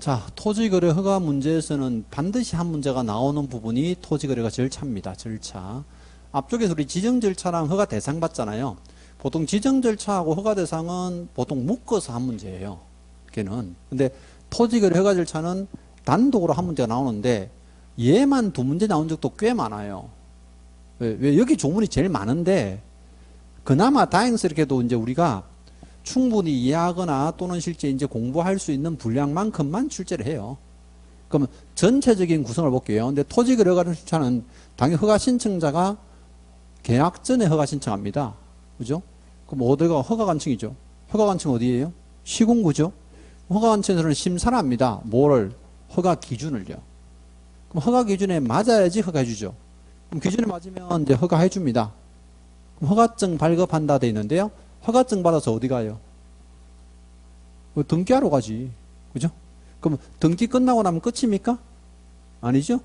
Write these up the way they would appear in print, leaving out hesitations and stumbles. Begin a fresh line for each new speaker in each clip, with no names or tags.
자, 토지거래 허가 문제에서는 반드시 한 문제가 나오는 부분이 토지거래가 절차입니다. 절차. 앞쪽에서 우리 지정 절차랑 허가 대상 봤잖아요. 보통 지정 절차하고 허가 대상은 보통 묶어서 한 문제예요. 걔는. 근데 토지거래 허가 절차는 단독으로 한 문제가 나오는데 얘만 두 문제 나온 적도 꽤 많아요. 왜 여기 조문이 제일 많은데 그나마 다행스럽게도 이제 우리가 충분히 이해하거나 또는 실제 이제 공부할 수 있는 분량만큼만 출제를 해요. 그러면 전체적인 구성을 볼게요. 근데 토지거래 허가 절차는 당연히 허가 신청자가 계약 전에 허가 신청합니다. 그죠? 그럼 어디가 허가관청이죠? 허가관청 어디예요? 시군구죠? 허가관청에서는 심사를 합니다. 뭐를? 허가 기준을요. 그럼 허가 기준에 맞아야지 허가해주죠. 그럼 기준에 맞으면 이제 허가해줍니다. 그럼 허가증 발급한다 돼 있는데요. 허가증 받아서 어디 가요? 등기하러 가지. 그죠? 그럼 등기 끝나고 나면 끝입니까? 아니죠?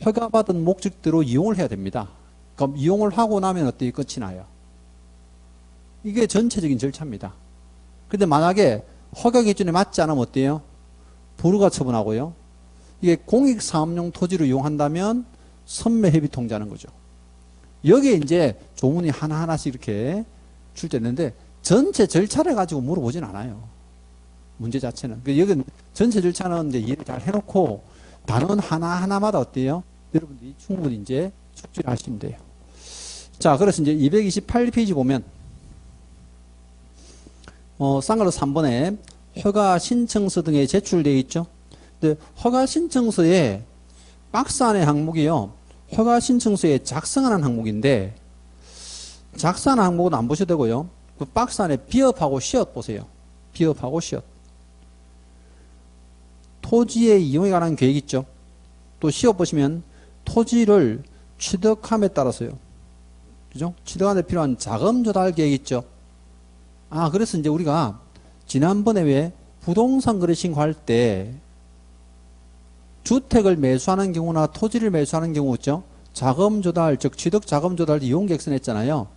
허가받은 목적대로 이용을 해야 됩니다. 그럼 이용을 하고 나면 어떻게 끝이 나요? 이게 전체적인 절차입니다. 근데 만약에 허가 기준에 맞지 않으면 어때요? 불허가 처분하고요. 이게 공익사업용 토지로 이용한다면 선매협의 통지하는 거죠. 여기에 이제 조문이 하나하나씩 이렇게 출제했는데 전체 절차를 가지고 물어보진 않아요. 문제 자체는. 여기 전체 절차는 이제 이해를 잘 해놓고 단원 하나하나마다 어때요? 여러분들이 충분히 이제 숙지를 하시면 돼요. 자, 그래서 이제 228페이지 보면 쌍괄호 3번에 허가 신청서 등에 제출되어 있죠. 근데 허가 신청서에 박스 안의 항목이요. 허가 신청서에 작성하는 항목인데 작성하는 항목은 안 보셔도 되고요. 그 박스 안에 비업하고 시엇 보세요. 비업하고 시엇. 토지의 이용에 관한 계획 있죠. 또 시엇 보시면 토지를 취득함에 따라서요. 그죠? 취득하는 데 필요한 자금 조달 계획 있죠. 그래서 이제 우리가 지난번에 왜 부동산 거래 신고할 때 주택을 매수하는 경우나 토지를 매수하는 경우 있죠. 자금 조달, 즉 취득 자금 조달 이용 계획서 냈잖아요.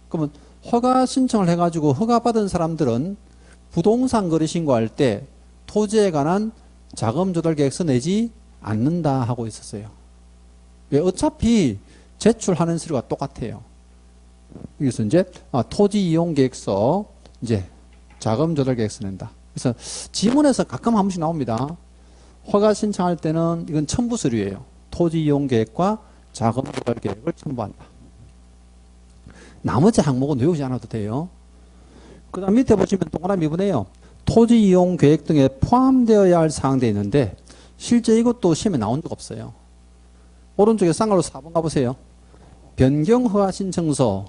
그러면 허가 신청을 해가지고 허가 받은 사람들은 부동산 거래 신고할 때 토지에 관한 자금 조달 계획서 내지 않는다 하고 있었어요. 왜? 어차피 제출하는 서류가 똑같아요. 그래서 이제 토지 이용 계획서 이제 자금 조달 계획서 낸다. 그래서 지문에서 가끔 한 번씩 나옵니다. 허가 신청할 때는 이건 첨부 서류예요. 토지 이용 계획과 자금 조달 계획을 첨부한다. 나머지 항목은 외우지 않아도 돼요. 그 다음 밑에 보시면 동그라미 2번에요. 토지 이용 계획 등에 포함되어야 할 사항들이 있는데 실제 이것도 시험에 나온 적 없어요. 오른쪽에 쌍괄호 4번 가보세요. 변경 허가 신청서.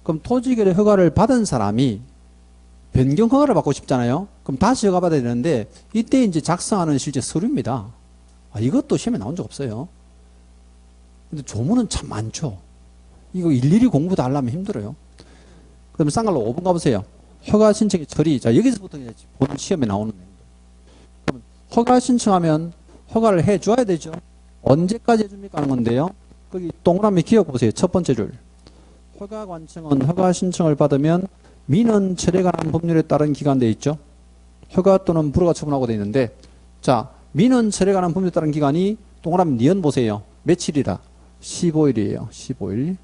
그럼 토지거래 허가를 받은 사람이 변경 허가를 받고 싶잖아요. 그럼 다시 허가 받아야 되는데 이때 이제 작성하는 실제 서류입니다. 이것도 시험에 나온 적 없어요. 근데 조문은 참 많죠. 이거 일일이 공부 다 하려면 힘들어요. 그러면 쌍괄호 5번 가보세요. 허가 신청의 처리. 자, 여기서부터 본 시험에 나오는 내용들. 그럼 허가 신청하면 허가를 해줘야 되죠. 언제까지 해줍니까 하는 건데요. 거기 동그라미 기억 보세요. 첫 번째 줄. 허가관청은 허가 신청을 받으면 민원 철회에 관한 법률에 따른 기간 돼 있죠. 허가 또는 불허가 처분하고 돼 있는데 자, 민원 철회에 관한 법률에 따른 기간이 동그라미 니은 보세요. 며칠이라? 15일이에요. 15일.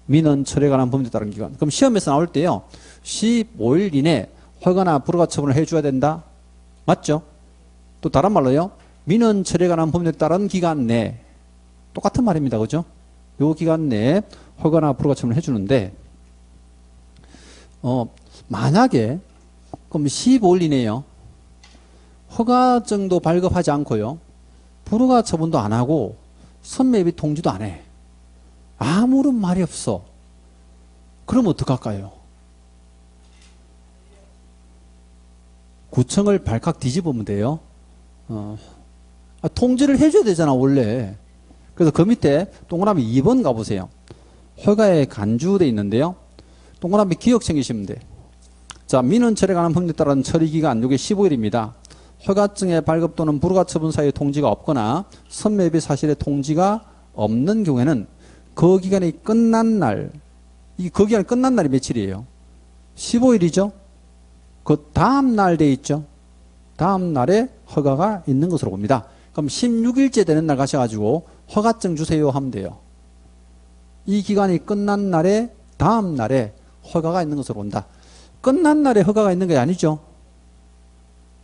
민원 철회에 관한 법률에 따른 기간. 그럼 시험에서 나올 때요. 15일 이내 허가나 불허가 처분을 해줘야 된다. 맞죠? 또 다른 말로요. 민원 철회에 관한 법률에 따른 기간 내. 똑같은 말입니다. 그죠? 요 기간 내에 허가나 불허가 처분을 해주는데 만약에 그럼 15일 이내요. 허가증도 발급하지 않고요. 불허가 처분도 안 하고 선매입이 통지도 안 해. 아무런 말이 없어. 그럼 어떡할까요? 구청을 발칵 뒤집으면 돼요. 통지를 해줘야 되잖아 원래. 그래서 그 밑에 동그라미 2번 가보세요. 허가에 간주되어 있는데요. 동그라미 기억 챙기시면 돼. 자, 민원 철회에 관한 법률에 따른 처리기간 이게 15일입니다. 허가증의 발급 또는 불허가 처분 사이에 통지가 없거나 선매입의 사실에 통지가 없는 경우에는 그 기간이 끝난 날, 그 기간이 끝난 날이 며칠이에요? 15일이죠? 그 다음 날 돼 있죠? 다음 날에 허가가 있는 것으로 봅니다. 그럼 16일째 되는 날 가셔가지고 허가증 주세요 하면 돼요. 이 기간이 끝난 날에 다음 날에 허가가 있는 것으로 본다. 끝난 날에 허가가 있는 게 아니죠.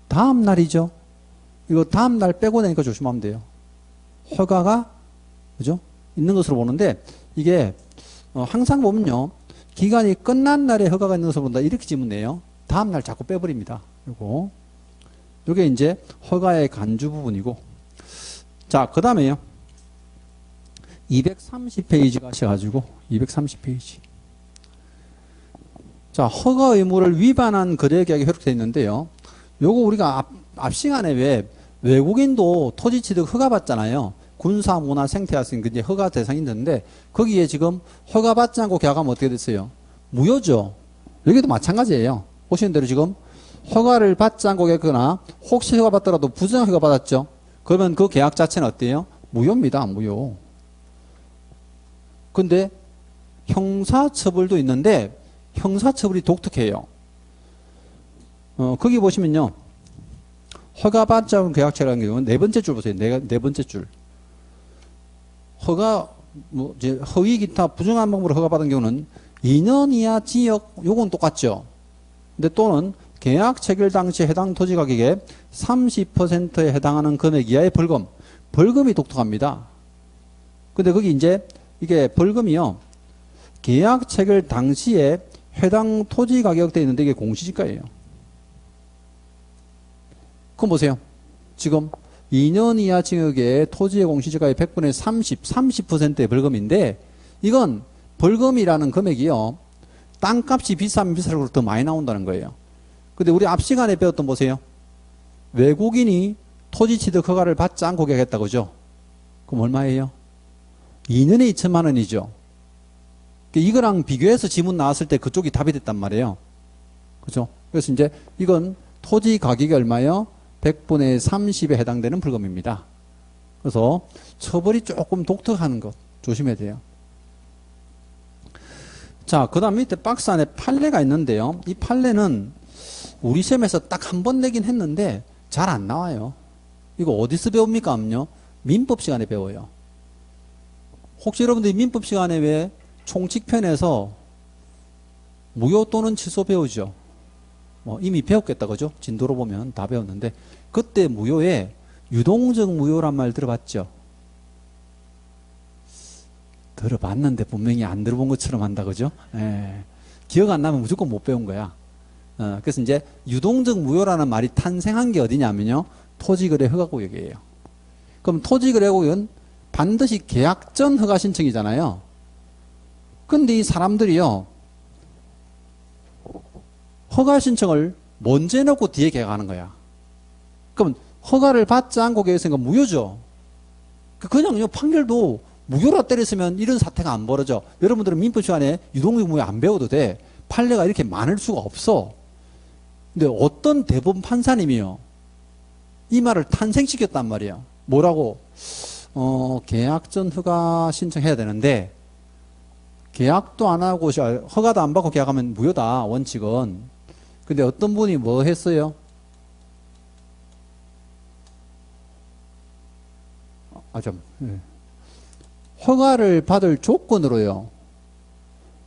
다음 날이죠. 이거 다음 날 빼고 나니까 조심하면 돼요. 허가가 그죠? 있는 것으로 보는데 이게 항상 보면요. 기간이 끝난 날에 허가가 있는 것으로 본다. 이렇게 지문해요. 다음 날 자꾸 빼버립니다. 요게 이제 허가의 간주 부분이고. 자, 그 다음에요. 230페이지 가셔가지고 230페이지. 자, 허가 의무를 위반한 거래계약이 효력되어 있는데요. 요거 우리가 앞 시간에 왜 외국인도 토지 취득 허가 받잖아요. 군사, 문화, 생태학생 이제 허가 대상이 있는데 거기에 지금 허가 받지 않고 계약하면 어떻게 됐어요? 무효죠. 여기도 마찬가지예요. 보시는 대로 지금 허가를 받지 않고 계약하거나 혹시 허가 받더라도 부정 허가 받았죠. 그러면 그 계약 자체는 어때요? 무효입니다. 무효. 근데 형사처벌도 있는데 형사처벌이 독특해요. 거기 보시면요. 허가받지 않은 계약체라는 경우는 네 번째 줄 보세요. 네 번째 줄. 이제 허위 기타 부정한 방법으로 허가받은 경우는 2년 이하 지역, 요건 똑같죠. 근데 또는 계약 체결 당시 해당 토지 가격의 30%에 해당하는 금액 이하의 벌금. 벌금이 독특합니다. 근데 거기 이제 이게 벌금이요. 계약 체결 당시에 해당 토지 가격 돼 있는데 이게 공시지가예요. 그럼 보세요. 지금 2년 이하 징역의 토지의 공시지가의 100분의 30%의 벌금인데 이건 벌금이라는 금액이요. 땅값이 비싸면 비쌀수록 더 많이 나온다는 거예요. 근데 우리 앞 시간에 배웠던 보세요. 외국인이 토지 취득 허가를 받지 않고 계약했다고 그죠? 그럼 얼마예요? 2년에 2천만 원이죠. 이거랑 비교해서 지문 나왔을 때 그쪽이 답이 됐단 말이에요. 그죠? 그래서 이제 이건 토지 가격이 얼마예요? 100분의 30에 해당되는 벌금입니다. 그래서 처벌이 조금 독특한 것 조심해야 돼요. 자, 그 다음 밑에 박스 안에 판례가 있는데요. 이 판례는 우리 시험에서 딱 한 번 내긴 했는데 잘 안 나와요. 이거 어디서 배웁니까? 하면요. 민법 시간에 배워요. 혹시 여러분들이 민법 시간에 왜 총칙편에서 무효 또는 취소 배우죠? 이미 배웠겠다, 그죠? 진도로 보면 다 배웠는데, 그때 무효에 유동적 무효란 말 들어봤죠? 들어봤는데 분명히 안 들어본 것처럼 한다, 그죠? 예. 기억 안 나면 무조건 못 배운 거야. 그래서 이제 유동적 무효라는 말이 탄생한 게 어디냐면요. 토지거래 허가구역이에요. 그럼 토지거래 구역은 반드시 계약 전 허가 신청이잖아요. 근데 이 사람들이요. 허가 신청을 먼저 해놓고 뒤에 계약하는 거야. 그럼 허가를 받지 않고 계약했으니까 무효죠. 그냥 판결도 무효라 때렸으면 이런 사태가 안 벌어져. 여러분들은 민법 시간에 유동적 무효 안 배워도 돼. 판례가 이렇게 많을 수가 없어. 근데 어떤 대법원 판사님이요. 이 말을 탄생시켰단 말이에요. 뭐라고? 계약 전 허가 신청해야 되는데 계약도 안 하고 허가도 안 받고 계약하면 무효다. 원칙은. 근데 어떤 분이 뭐 했어요? 허가를 받을 조건으로요.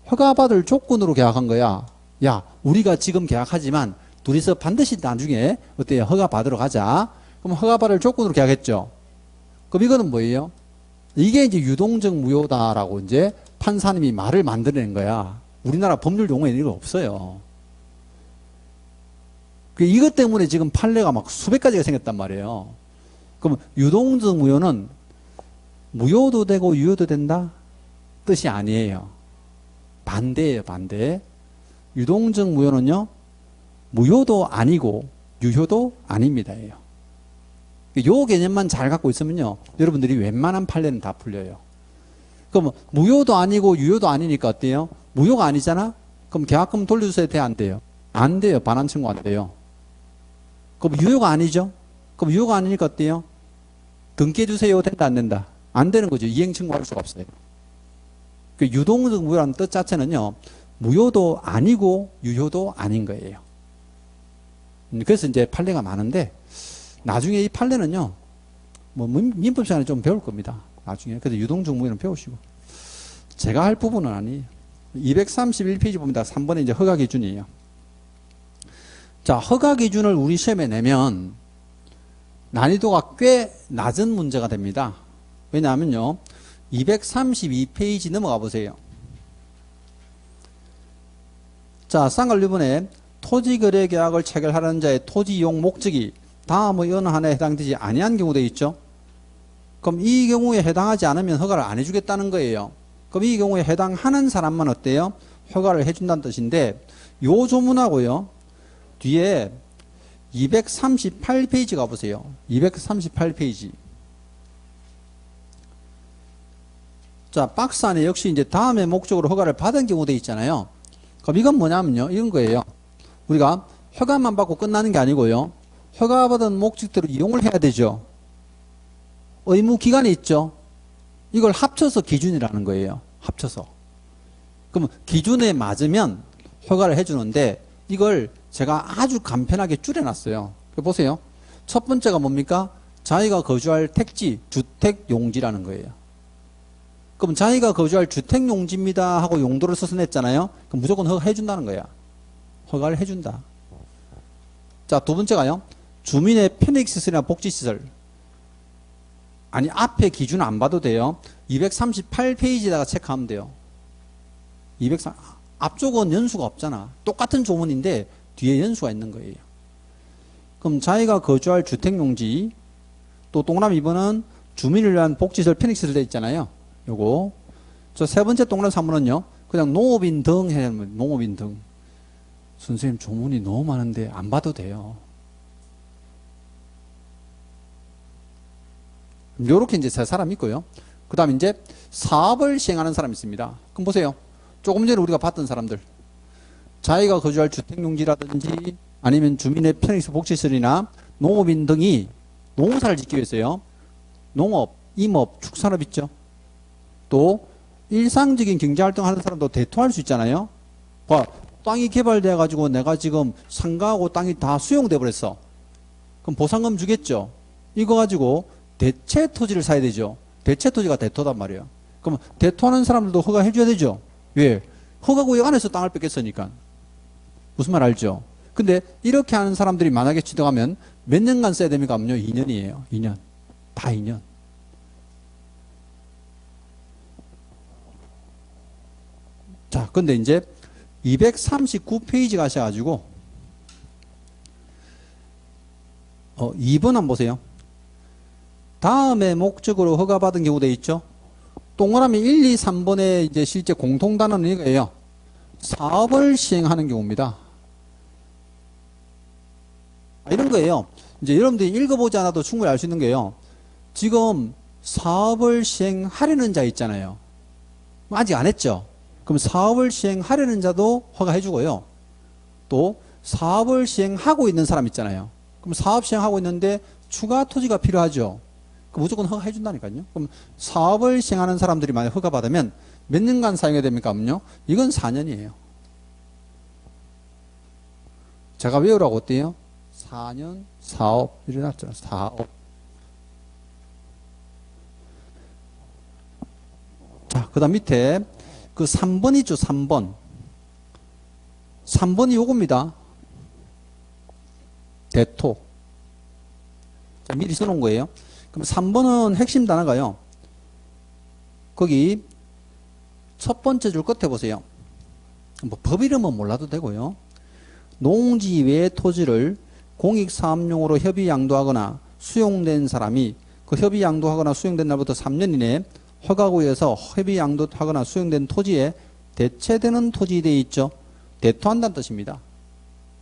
허가 받을 조건으로 계약한 거야. 야, 우리가 지금 계약하지만 둘이서 반드시 나중에 어때요? 허가 받으러 가자. 그럼 허가 받을 조건으로 계약했죠. 그럼 이거는 뭐예요? 이게 이제 유동적 무효다라고 이제 판사님이 말을 만들어낸 거야. 우리나라 법률 용어에는 이거 없어요. 이것 때문에 지금 판례가 막 수백 가지가 생겼단 말이에요. 그럼 유동적 무효는 무효도 되고 유효도 된다? 뜻이 아니에요. 반대예요, 반대. 유동적 무효는요, 무효도 아니고 유효도 아닙니다. 요 개념만 잘 갖고 있으면요, 여러분들이 웬만한 판례는 다 풀려요. 그럼 무효도 아니고 유효도 아니니까 어때요? 무효가 아니잖아? 그럼 계약금 돌려주셔야 돼, 안 돼요? 안 돼요. 반환 청구 안 돼요. 그럼 유효가 아니죠? 그럼 유효가 아니니까 어때요? 등기해 주세요. 된다, 안 된다? 안 되는 거죠. 이행 청구할 수가 없어요. 유동적 무효라는 뜻 자체는요, 무효도 아니고 유효도 아닌 거예요. 그래서 이제 판례가 많은데, 나중에 이 판례는요, 뭐, 민법 시간에 좀 배울 겁니다. 나중에. 그래서 유동종목에는 배우시고. 제가 할 부분은 아니에요. 231페이지 봅니다. 3번에 이제 허가 기준이에요. 자, 허가 기준을 우리 시험에 내면 난이도가 꽤 낮은 문제가 됩니다. 왜냐하면요, 232페이지 넘어가 보세요. 자, 쌍관류분에 토지거래계약을 체결하는 자의 토지 이용 목적이 다음의 어느 하나에 해당되지 아니한 경우 되어 있죠. 그럼 이 경우에 해당하지 않으면 허가를 안 해주겠다는 거예요. 그럼 이 경우에 해당하는 사람만 어때요? 허가를 해준다는 뜻인데, 요 조문하고요, 뒤에 238페이지 가보세요. 238페이지. 자, 박스 안에 역시 이제 다음의 목적으로 허가를 받은 경우 되어 있잖아요. 그럼 이건 뭐냐면요, 이런 거예요. 우리가 허가만 받고 끝나는 게 아니고요, 허가받은 목적대로 이용을 해야 되죠. 의무 기간이 있죠. 이걸 합쳐서 기준이라는 거예요. 합쳐서. 그럼 기준에 맞으면 허가를 해주는데, 이걸 제가 아주 간편하게 줄여놨어요. 보세요. 첫 번째가 뭡니까? 자기가 거주할 택지, 주택용지라는 거예요. 그럼 자기가 거주할 주택용지입니다 하고 용도를 써서 냈잖아요. 그럼 무조건 허가해준다는 거야. 허가를 해준다. 자, 두 번째가요, 주민의 편익시설이나 복지시설. 아니, 앞에 기준 안 봐도 돼요. 238페이지에다가 체크하면 돼요. 203, 앞쪽은 연수가 없잖아. 똑같은 조문인데 뒤에 연수가 있는 거예요. 그럼 자기가 거주할 주택용지, 또 동그라미 2번은 주민을 위한 복지시설 편익시설 돼 있잖아요. 요거. 저 세 번째 동그라미 3번은요, 그냥 농업인 등 해야 됩니다. 농업인 등. 선생님, 조문이 너무 많은데 안 봐도 돼요. 요렇게 이제 세 사람 있고요. 그 다음에 이제 사업을 시행하는 사람이 있습니다. 그럼 보세요. 조금 전에 우리가 봤던 사람들. 자기가 거주할 주택용지라든지 아니면 주민의 편익시설 복지시설이나 농업인 등이 농사를 짓기 위해서요, 농업, 임업, 축산업 있죠. 또 일상적인 경제활동 하는 사람도 대토할 수 있잖아요. 봐, 땅이 개발돼 가지고 내가 지금 상가하고 땅이 다 수용돼 버렸어. 그럼 보상금 주겠죠. 이거 가지고 대체 토지를 사야 되죠. 대체 토지가 대토단 말이에요. 그럼 대토하는 사람들도 허가해 줘야 되죠. 왜? 허가구역 안에서 땅을 뺏겼으니까. 무슨 말 알죠? 근데 이렇게 하는 사람들이 만약에 취득하면 몇 년간 써야 됩니까? 하면요, 2년이에요. 2년. 다 2년. 자, 근데 이제 239페이지 가셔가지고 2번 한번 보세요. 다음에 목적으로 허가받은 경우 돼 있죠. 동그라미 1, 2, 3번에 이제 실제 공통단어는 이거예요. 사업을 시행하는 경우입니다. 이런 거예요. 이제 여러분들이 읽어보지 않아도 충분히 알 수 있는 게요. 지금 사업을 시행하려는 자 있잖아요. 아직 안 했죠. 그럼 사업을 시행하려는 자도 허가해주고요. 또 사업을 시행하고 있는 사람 있잖아요. 그럼 사업 시행하고 있는데 추가 토지가 필요하죠. 그럼 무조건 허가해준다니까요. 그럼 사업을 시행하는 사람들이 만약 허가받으면 몇 년간 사용해야 됩니까? 하면요, 이건 4년이에요. 제가 외우라고 어때요? 4년 사업 일어났잖아요. 사업. 자, 그 다음 밑에 그 3번 있죠. 3번. 3번이 요겁니다. 대토. 자, 미리 써놓은 거예요. 그럼 3번은 핵심 단어가요. 거기 첫 번째 줄 끝에 보세요. 뭐 법 이름은 몰라도 되고요. 농지 외의 토지를 공익사업용으로 협의 양도하거나 수용된 사람이 그 협의 양도하거나 수용된 날부터 3년 이내에 허가구에서 협의 양도하거나 수용된 토지에 대체되는 토지 되어 있죠. 대토한다는 뜻입니다.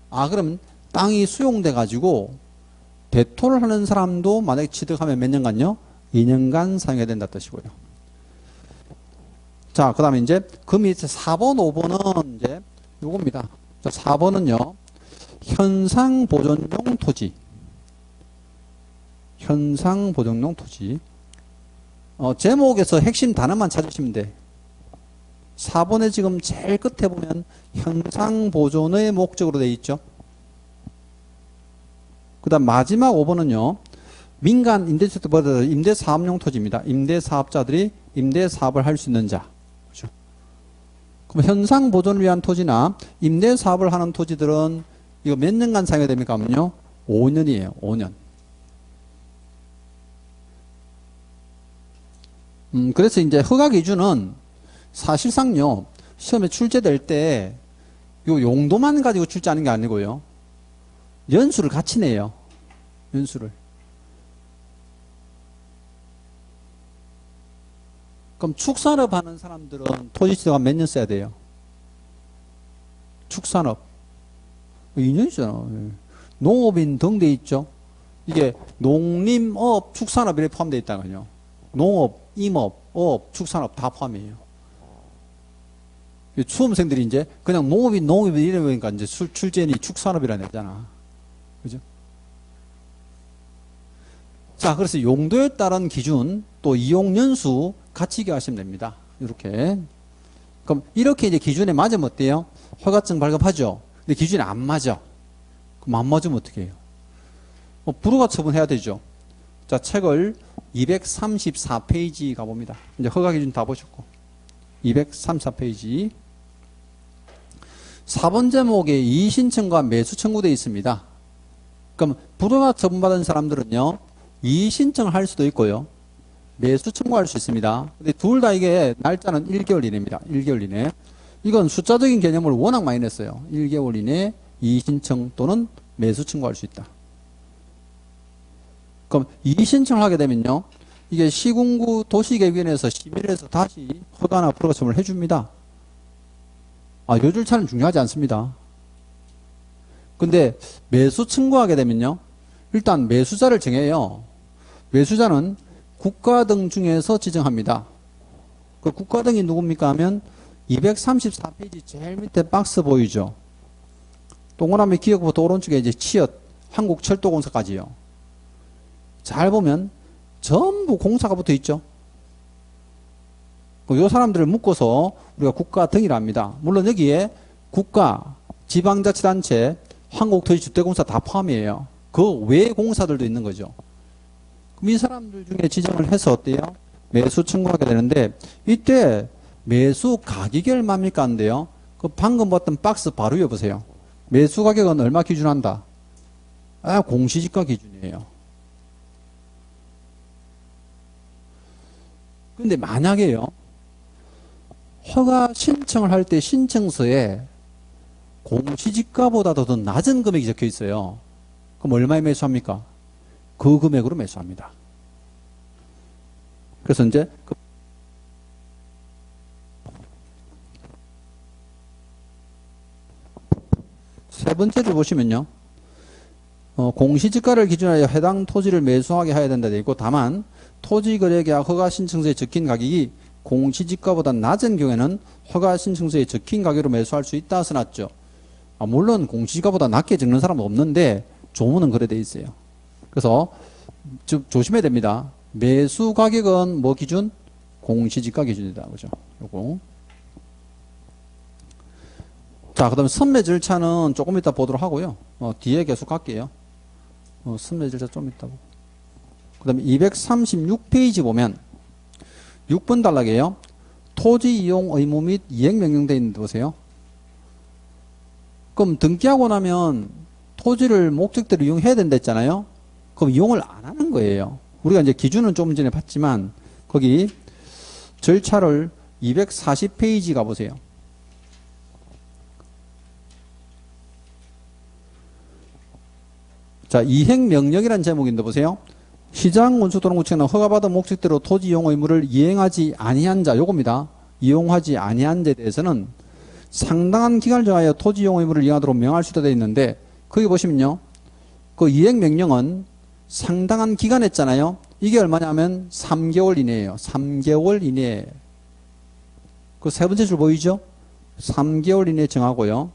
아, 그럼 땅이 수용돼 가지고 대토를 하는 사람도 만약에 취득하면 몇 년간요? 2년간 사용해야 된다는 뜻이고요. 자, 그 다음에 이제 그 밑에 4번, 5번은 이제 요겁니다. 자, 4번은요, 현상 보존용 토지. 현상 보존용 토지. 제목에서 핵심 단어만 찾으시면 돼. 4번에 지금 제일 끝에 보면 현상 보존의 목적으로 되어 있죠. 그다음 마지막 5번은요. 민간 임대주택보다 임대사업용 토지입니다. 임대사업자들이 임대사업을 할 수 있는 자. 그렇죠? 그럼 현상 보존을 위한 토지나 임대사업을 하는 토지들은 이거 몇 년간 사용이 됩니까? 하면요. 5년이에요. 5년. 그래서 이제 허가 기준은 사실상요. 시험에 출제될 때 요 용도만 가지고 출제하는 게 아니고요. 연수를 같이 내요. 연수를. 그럼 축산업 하는 사람들은 토지 지도가 몇 년 써야 돼요? 축산업. 2년이잖아. 농업인 등 돼 있죠. 이게 농림업, 축산업 이렇게 포함되어 있다고요. 농업, 임업, 어업, 축산업 다 포함이에요. 수험생들이 이제 그냥 농업인 이러니까 이제 출제니 축산업이라는 거잖아. 그죠? 자, 그래서 용도에 따른 기준 또 이용 연수 같이 기하시면 됩니다. 이렇게. 그럼 이렇게 이제 기준에 맞으면 어때요? 허가증 발급하죠. 근데 기준이 안 맞아. 그럼 안 맞으면 어떻게 해요? 불허가 처분해야 되죠. 자, 책을 234페이지 가봅니다. 이제 허가 기준 다 보셨고. 234페이지. 4번 제목에 이의신청과 매수 청구되어 있습니다. 그럼 불허가 처분받은 사람들은요, 이의신청을 할 수도 있고요, 매수 청구할 수 있습니다. 근데 둘 다 이게 날짜는 1개월 이내입니다. 1개월 이내. 이건 숫자적인 개념을 워낙 많이 냈어요. 1개월 이내 이의신청 또는 매수 청구할 수 있다. 그럼 이의신청을 하게 되면요, 이게 시군구 도시계획위원회에서 심의해서 다시 허가나 불허가 처분을 해줍니다. 요 절차는 중요하지 않습니다. 근데 매수 청구하게 되면요, 일단 매수자를 정해요. 매수자는 국가 등 중에서 지정합니다. 그 국가 등이 누굽니까 하면 234페이지 제일 밑에 박스 보이죠? 동그라미 기억부터 오른쪽에 이제 치읓, 한국철도공사까지요. 잘 보면 전부 공사가 붙어 있죠. 이 사람들을 묶어서 우리가 국가 등이라 합니다. 물론 여기에 국가, 지방자치단체, 한국도시주택공사 다 포함이에요. 그 외 공사들도 있는 거죠. 그럼 이 사람들 중에 지정을 해서 어때요? 매수 청구하게 되는데, 이때 매수 가격이 얼마입니까? 한데요. 그 방금 봤던 박스 바로 위에 보세요. 매수 가격은 얼마 기준한다? 공시지가 기준이에요. 근데 만약에요, 허가 신청을 할 때 신청서에 공시지가보다도 더 낮은 금액이 적혀 있어요. 그럼 얼마에 매수합니까? 그 금액으로 매수합니다. 그래서 이제 세 번째를 보시면요, 공시지가를 기준하여 해당 토지를 매수하게 해야 된다 되어 있고, 다만 토지거래계약 허가 신청서에 적힌 가격이 공시지가보다 낮은 경우에는 허가 신청서에 적힌 가격으로 매수할 수 있다 써놨죠. 물론 공시지가보다 낮게 적는 사람은 없는데 조문은 그래 돼 있어요. 그래서 조심해야 됩니다. 매수 가격은 뭐 기준? 공시지가 기준이다. 그죠? 요거. 자, 그 다음에 선매 절차는 조금 이따 보도록 하고요. 뒤에 계속 갈게요. 선매 절차 좀 이따 보고. 그 다음에 236페이지 보면 6번 단락이에요. 토지 이용 의무 및 이행명령 되어 있는데 보세요. 그럼 등기하고 나면 토지를 목적대로 이용해야 된다 했잖아요. 그럼 이용을 안 하는 거예요. 우리가 이제 기준은 좀 전에 봤지만 거기 절차를 240페이지 가보세요. 자, 이행명령이라는 제목인데 보세요. 시장 운수도로구청은 허가받은 목적대로 토지 이용 의무를 이행하지 아니한 자, 요겁니다. 이용하지 아니한 자에 대해서는 상당한 기간을 정하여 토지 이용 의무를 이행하도록 명할 수도 되어 있는데, 거기 보시면요, 그 이행명령은 상당한 기간 했잖아요. 이게 얼마냐면 3개월 이내예요. 3개월 이내에. 그 세 번째 줄 보이죠? 3개월 이내에 정하고요.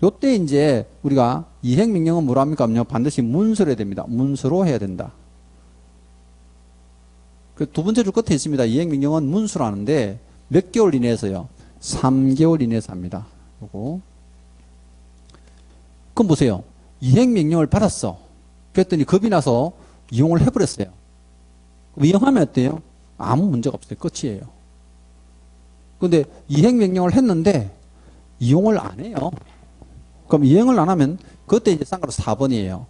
요때 이제 우리가 이행명령은 뭐라 합니까? 반드시 문서로 해야 됩니다. 문서로 해야 된다. 그 두 번째 줄 끝에 있습니다. 이행명령은 문서로 하는데 몇 개월 이내에서요? 3개월 이내에서 합니다. 요거. 그럼 보세요. 이행명령을 받았어. 그랬더니 겁이 나서 이용을 해버렸어요. 이용하면 어때요? 아무 문제가 없어요. 끝이에요. 근데 이행명령을 했는데 이용을 안 해요. 그럼 이행을 안 하면 그때 이제 쌍가로 4번이에요.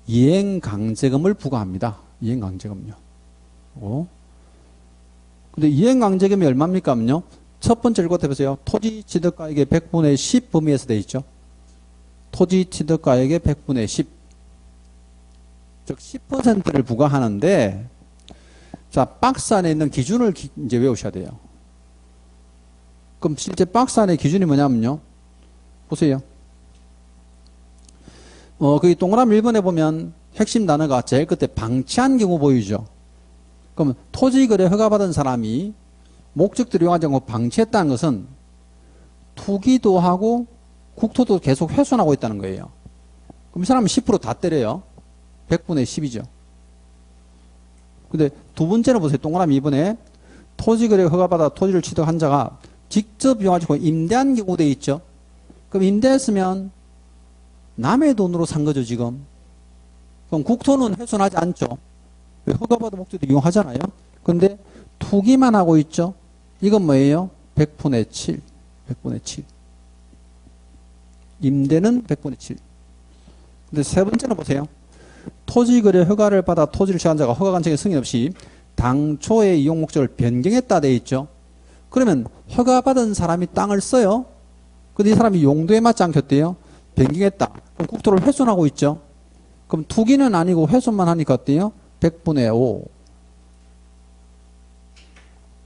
이행강제금을 부과합니다. 이행강제금요. 근데 이행강제금이 얼마입니까? 하면요. 첫 번째 읽어도 해보세요. 토지취득가액의 100분의 10 범위에서 되어 있죠. 토지취득가액의 100분의 10. 즉 10%를 부과하는데 자, 박스 안에 있는 기준을 이제 외우셔야 돼요. 그럼 실제 박스 안에 기준이 뭐냐면요. 보세요. 거기 동그라미 1번에 보면 핵심 단어가 제일 끝에 방치한 경우 보이죠. 그러면 토지거래 허가받은 사람이 목적대로 이용하지 않고 방치했다는 것은 투기도 하고 국토도 계속 훼손하고 있다는 거예요. 그럼 이 사람은 10% 다 때려요. 100분의 10이죠. 근데 두 번째는 보세요. 동그라미 2번에 토지거래 허가받아 토지를 취득한 자가 직접 이용하지 않고 임대한 경우 돼 있죠. 그럼 임대했으면 남의 돈으로 산 거죠, 지금. 그럼 국토는 훼손하지 않죠. 왜 허가받은 목적도 이용하잖아요. 근데 투기만 하고 있죠. 이건 뭐예요? 100분의 7. 100분의 7. 임대는 100분의 7. 근데 세 번째는 보세요. 토지거래 허가를 받아 토지를 취한 자가 허가관청의 승인 없이 당초의 이용 목적을 변경했다 돼 있죠. 그러면 허가받은 사람이 땅을 써요. 근데 이 사람이 용도에 맞지 않겠대요. 변경했다. 그럼 국토를 훼손하고 있죠. 그럼 투기는 아니고 훼손만 하니까 어때요? 100분의 5.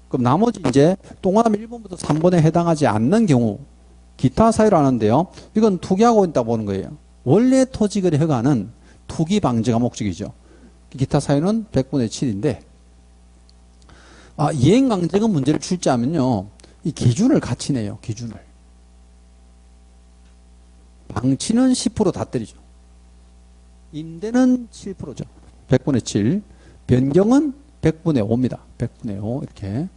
그럼 나머지 이제 동그라미 1번부터 3번에 해당하지 않는 경우 기타 사유로 하는데요. 이건 투기하고 있다 보는 거예요. 원래 토지거래 허가는 투기 방지가 목적이죠. 기타 사유는 100분의 7인데 이행강제금 문제를 출제하면요. 이 기준을 같이 내요. 기준을. 방치는 10% 다 때리죠. 임대는 7%죠. 100분의 7. 변경은 100분의 5입니다. 100분의 5 이렇게.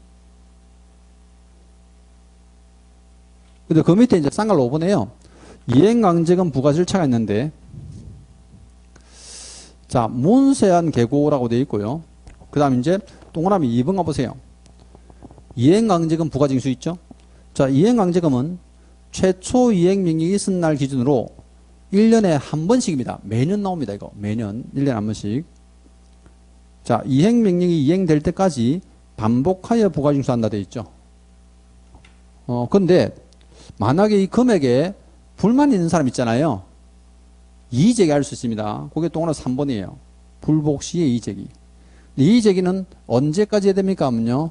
근데 그 밑에 이제 쌍갈로 5번에요. 이행강제금 부과 절차가 있는데 자, 문세한 계고라고 되어 있고요. 그 다음 이제 동그라미 2번 가보세요. 이행강제금 부과 징수 있죠? 자, 이행강제금은 최초 이행명령이 있은 날 기준으로 1년에 한 번씩입니다. 매년 나옵니다. 이거 매년 1년에 한 번씩. 자, 이행명령이 이행될 때까지 반복하여 부과 징수한다 되어 있죠. 근데 만약에 이 금액에 불만 있는 사람 있잖아요. 이의제기할 수 있습니다. 그게 동그라미 3번이에요. 불복 시에 이의제기. 이의제기는 언제까지 해야 됩니까? 하면요.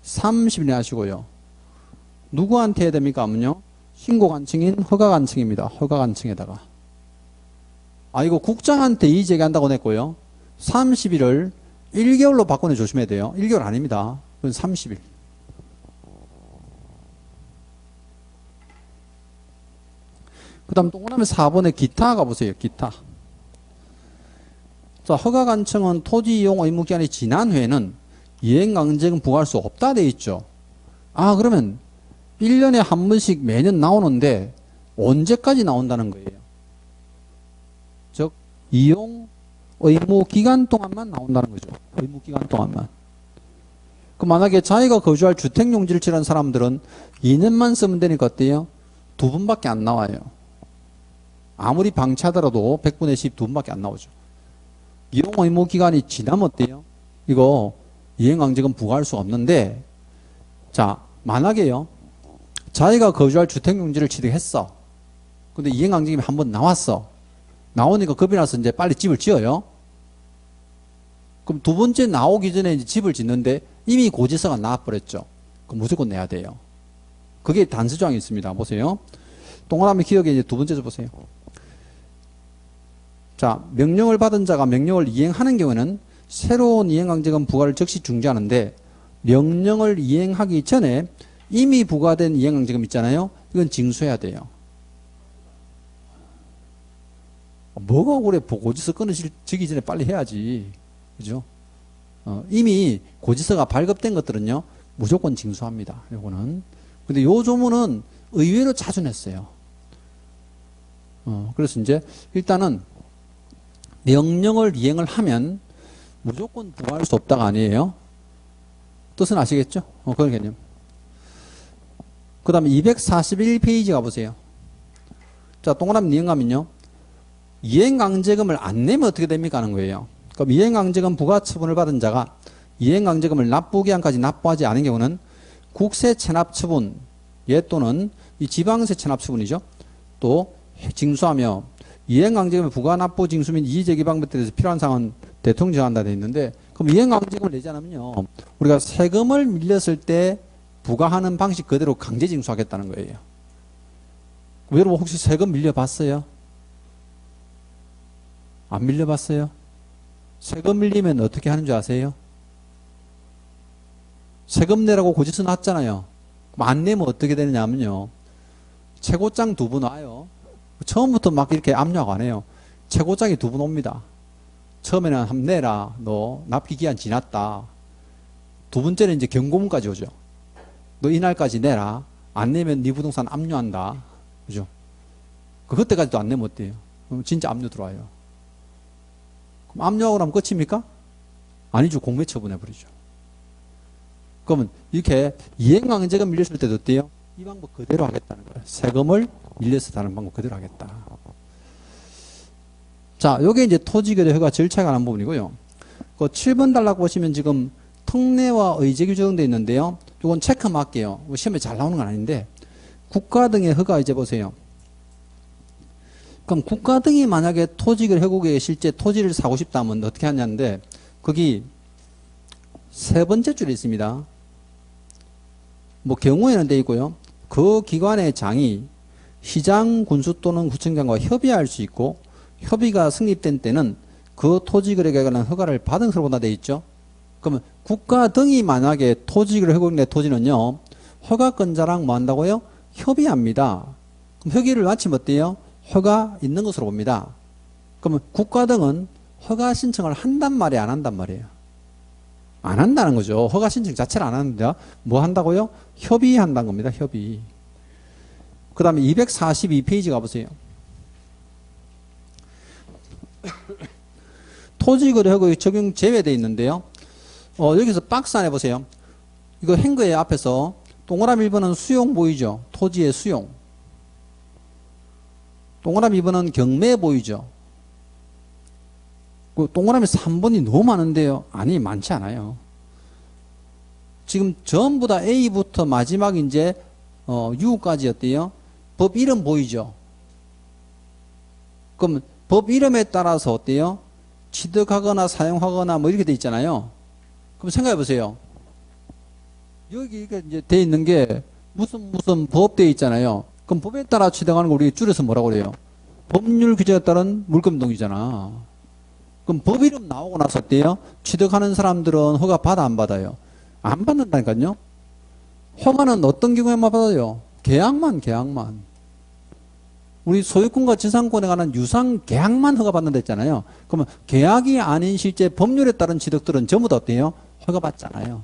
30일에 하시고요. 누구한테 해야 됩니까? 하면요. 신고관청인 허가관청입니다. 허가관청에다가. 이거 국장한테 이의제기한다고 냈고요. 30일을 1개월로 바꾸는 조심해야 돼요. 1개월 아닙니다. 그건 30일. 그 다음 동그라미 4번에 기타 가보세요. 기타. 자, 허가관청은 토지 이용 의무 기간이 지난 후에는 이행강제금 부과할 수 없다 돼 있죠. 그러면 1년에 한 번씩 매년 나오는데 언제까지 나온다는 거예요? 즉 이용 의무 기간 동안만 나온다는 거죠. 의무 기간 동안만. 그 만약에 자기가 거주할 주택용지를 칠한 사람들은 2년만 쓰면 되니까 어때요? 2번밖에 안 나와요. 아무리 방치하더라도 100분의 10 2번밖에 안 나오죠. 이용 의무 기간이 지나면 어때요? 이거 이행강제금 부과할 수 없는데, 자, 만약에요. 자기가 거주할 주택용지를 취득했어. 근데 이행강제금이 한 번 나왔어. 나오니까 겁이 나서 이제 빨리 집을 지어요. 그럼 두 번째 나오기 전에 이제 집을 짓는데 이미 고지서가 나와버렸죠. 그럼 무조건 내야 돼요. 그게 단서조항이 있습니다. 보세요. 동그라미 기억에 이제 두 번째 줄 보세요. 자, 명령을 받은 자가 명령을 이행하는 경우에는 새로운 이행강제금 부과를 즉시 중지하는데 명령을 이행하기 전에 이미 부과된 이행강제금 있잖아요. 이건 징수해야 돼요. 뭐가 그래 고지서 끊어지기 전에 빨리 해야지. 그죠? 이미 고지서가 발급된 것들은요. 무조건 징수합니다. 요거는. 근데 요 조문은 의외로 자주 냈어요. 그래서 이제 일단은 명령을 이행을 하면 무조건 부과할 수 없다가 아니에요. 뜻은 아시겠죠? 그런 개념. 그 다음에 241페이지 가보세요. 자, 동그라미 이행 가면요. 이행강제금을 안 내면 어떻게 됩니까? 하는 거예요. 그럼 이행강제금 부과처분을 받은 자가 이행강제금을 납부기한까지 납부하지 않은 경우는 국세 체납처분, 예 또는 이 지방세 체납처분이죠. 또 징수하며 이행강제금의 부과 납부 징수 및 이의제기 방법에 대해서 필요한 사항은 대통령이 정한다 되어 있는데, 그럼 이행강제금을 내지 않으면요, 우리가 세금을 밀렸을 때 부과하는 방식 그대로 강제 징수하겠다는 거예요. 여러분 혹시 세금 밀려봤어요? 안 밀려봤어요? 세금 밀리면 어떻게 하는 줄 아세요? 세금 내라고 고지서 놨잖아요. 그럼 안 내면 어떻게 되느냐면요, 최고장 2분 와요. 처음부터 막 이렇게 압력 안 해요. 최고장이 2분 옵니다. 처음에는 한번 내라. 너 납기 기한 지났다. 두 번째는 이제 경고문까지 오죠. 너 이날까지 내라. 안 내면 네 부동산 압류한다. 그죠? 그때까지도 안 내면 어때요? 그럼 진짜 압류 들어와요. 그럼 압류하고 나면 끝입니까? 아니죠. 공매 처분해버리죠. 그러면 이렇게 이행강제금 밀렸을 때도 어때요? 이 방법 그대로 하겠다는 거예요. 세금을 밀려서 다른 방법 그대로 하겠다. 자, 요게 이제 토지거래 허가 절차에 관한 부분이고요. 그 7번 달락 보시면 지금 특례와 의제 규정되어 있는데요. 요건 체크 맞게요. 시험에 잘 나오는 건 아닌데, 국가 등의 허가 이제 보세요. 그럼 국가 등이 만약에 토지거래 허국에 실제 토지를 사고 싶다 하면 어떻게 하냐는데, 거기 세 번째 줄에 있습니다. 뭐 경우에는 돼 있고요. 그 기관의 장이 시장, 군수 또는 구청장과 협의할 수 있고, 협의가 성립된 때는 그 토지거래에 관한 허가를 받은 것으로 본다 돼 있죠. 그러면 국가 등이 만약에 토지거래 허국의 토지는요, 허가권자랑 뭐 한다고요? 협의합니다. 그럼 협의를 마치면 어때요? 허가 있는 것으로 봅니다. 그러면 국가 등은 허가 신청을 한단 말이에요, 안 한단 말이에요? 안 한다는 거죠. 허가 신청 자체를 안 하는데 뭐 한다고요? 협의한다는 겁니다. 협의. 그 다음에 242페이지 가보세요. 토지거래 허가의 적용 제외되어 있는데요. 여기서 박스 안에 보세요. 이거 행거의 앞에서 동그라미 1번은 수용 보이죠? 토지의 수용. 동그라미 2번은 경매 보이죠? 그 동그라미 3번이 너무 많은데요. 아니, 많지 않아요. 지금 전부 다 A부터 마지막 이제 U까지 어때요? 법 이름 보이죠? 그럼 법 이름에 따라서 어때요? 취득하거나 사용하거나 뭐 이렇게 돼 있잖아요. 그럼 생각해 보세요. 여기 이제 돼 있는 게 무슨 법 돼 있잖아요. 그럼 법에 따라 취득하는 거 우리 줄여서 뭐라고 그래요? 법률 규정에 따른 물금동이잖아. 그럼 법 이름 나오고 나서 어때요? 취득하는 사람들은 허가 받아 안 받아요? 안 받는다니까요. 허가는 어떤 경우에만 받아요? 계약만. 우리 소유권과 지상권에 관한 유상 계약만 허가받는다 했잖아요. 그러면 계약이 아닌 실제 법률에 따른 취득들은 전부 다 어때요? 허가받잖아요.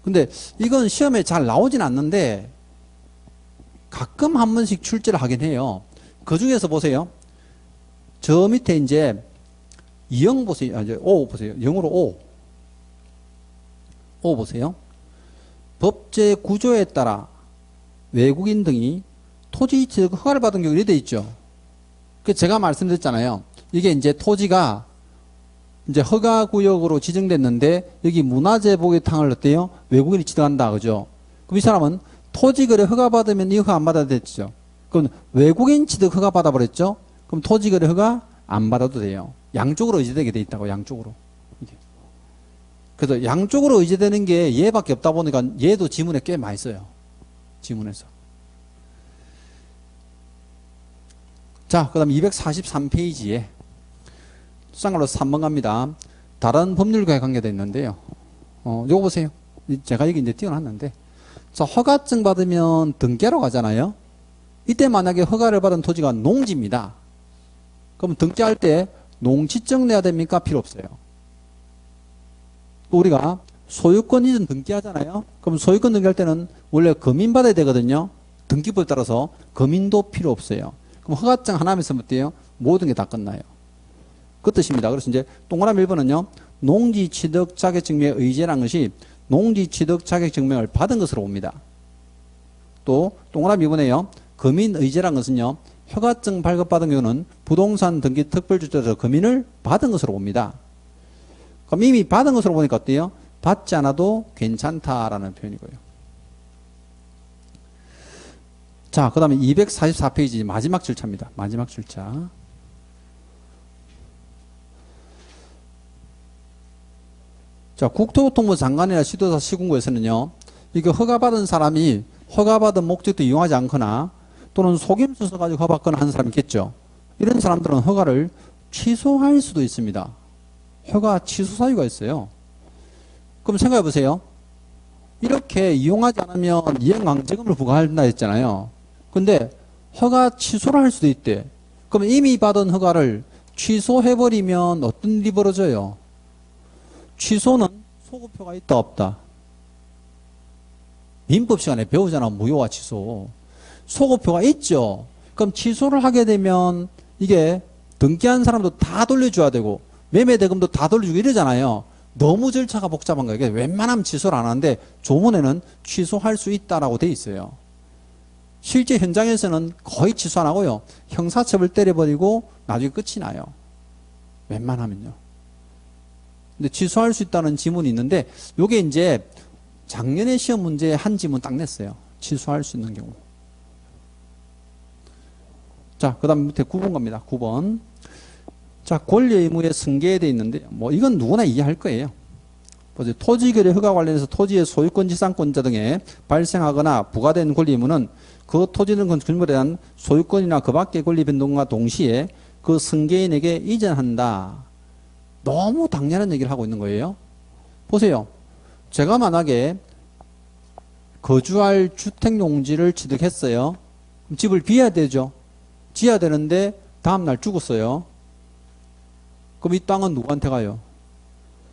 근데 이건 시험에 잘 나오진 않는데 가끔 한 번씩 출제를 하긴 해요. 그 중에서 보세요. 저 밑에 이제 2영 보세요. 이제 5 보세요. 영어로 5 보세요. 법제 구조에 따라 외국인 등이 토지 취득 허가를 받은 경우 이렇게 돼 있죠. 그 제가 말씀드렸잖아요. 이게 이제 토지가 이제 허가 구역으로 지정됐는데 여기 문화재 보기탕을 어때요? 외국인이 취득한다, 그죠? 그럼 이 사람은 토지거래 허가 받으면 이 허가 안 받아도 됐죠. 그럼 외국인 취득 허가 받아버렸죠. 그럼 토지거래 허가 안 받아도 돼요. 양쪽으로 의제되게 돼 있다고, 양쪽으로. 그래서 양쪽으로 의제되는 게 얘밖에 없다 보니까 얘도 지문에 꽤 많이 써요. 지문에서. 자, 그 다음 243페이지에 쌍으로 3번 갑니다. 다른 법률과의 관계되어 있는데요. 요거 보세요. 제가 여기 이제 띄워놨는데. 자, 허가증 받으면 등기하러 가잖아요. 이때 만약에 허가를 받은 토지가 농지입니다. 그럼 등기할 때 농지증 내야 됩니까? 필요 없어요. 우리가 소유권 이전 등기하잖아요. 그럼 소유권 등기할 때는 원래 검인 받아야 되거든요. 등기부에 따라서 검인도 필요 없어요. 그럼 허가증 하나면 어때요? 모든 게 다 끝나요. 그 뜻입니다. 그래서 이제 동그라미 1번은요. 농지 취득 자격 증명의 의제라는 것이 농지 취득 자격 증명을 받은 것으로 봅니다. 또 동그라미 2번에요. 금인 의제라는 것은요. 허가증 발급받은 경우는 부동산 등기 특별주택에서 금인을 받은 것으로 봅니다. 그럼 이미 받은 것으로 보니까 어때요? 받지 않아도 괜찮다라는 표현이고요. 자, 그 다음에 244페이지 마지막 절차입니다. 마지막 절차. 자, 국토교통부 장관이나 시도사 시군구에서는요, 이거 허가받은 사람이 허가받은 목적도 이용하지 않거나 또는 속임수 써가지고 허가받거나 하는 사람이 있겠죠. 이런 사람들은 허가를 취소할 수도 있습니다. 허가 취소 사유가 있어요. 그럼 생각해 보세요. 이렇게 이용하지 않으면 이행강제금을 부과한다 했잖아요. 근데 허가 취소를 할 수도 있대. 그럼 이미 받은 허가를 취소해버리면 어떤 일이 벌어져요? 취소는 소급표가 있다 없다? 민법 시간에 배우잖아. 무효와 취소. 소급표가 있죠. 그럼 취소를 하게 되면 이게 등기한 사람도 다 돌려줘야 되고 매매대금도 다 돌려주고 이러잖아요. 너무 절차가 복잡한 거예요. 웬만하면 취소를 안 하는데 조문에는 취소할 수 있다라고 돼 있어요. 실제 현장에서는 거의 취소 안 하고요. 형사처벌 때려버리고 나중에 끝이 나요. 웬만하면요. 근데 취소할 수 있다는 지문이 있는데 요게 이제 작년에 시험 문제에 한 지문 딱 냈어요. 취소할 수 있는 경우. 자, 그 다음 밑에 9번 갑니다. 9번. 자, 권리 의무의 승계에 되어 있는데, 뭐, 이건 누구나 이해할 거예요. 보세요. 토지거래 허가 관련해서 토지의 소유권, 지상권자 등에 발생하거나 부과된 권리 의무는 그 토지는 건물에 대한 소유권이나 그 밖의 권리 변동과 동시에 그 승계인에게 이전한다. 너무 당연한 얘기를 하고 있는 거예요. 보세요. 제가 만약에 거주할 주택용지를 취득했어요. 그럼 집을 비워야 되죠. 지어야 되는데 다음날 죽었어요. 그럼 이 땅은 누구한테 가요?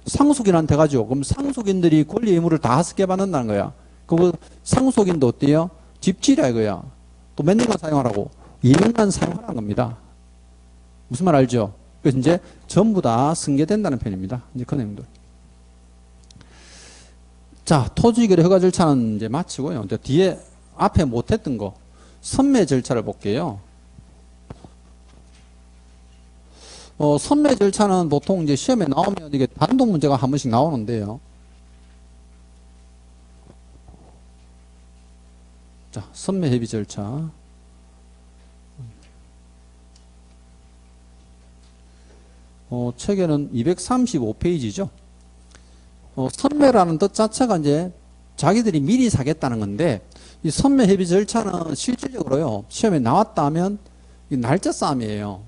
상속인한테 가죠. 그럼 상속인들이 권리 의무를 다 습게 받는다는 거야. 그 상속인도 어때요? 집지라 이거야. 또 몇 년간 사용하라고? 2년간 사용하라는 겁니다. 무슨 말 알죠? 그래서 이제 전부 다 승계된다는 편입니다. 이제 그 내용들. 자, 토지거래 허가 절차는 이제 마치고요. 이제 뒤에 앞에 못했던 거 선매 절차를 볼게요. 선매 절차는 보통 이제 시험에 나오면 이게 단독 문제가 한 번씩 나오는데요. 자, 선매 협의 절차. 책에는 235페이지죠. 선매라는 뜻 자체가 이제 자기들이 미리 사겠다는 건데, 이 선매 협의 절차는 실질적으로요, 시험에 나왔다 하면 이 날짜 싸움이에요.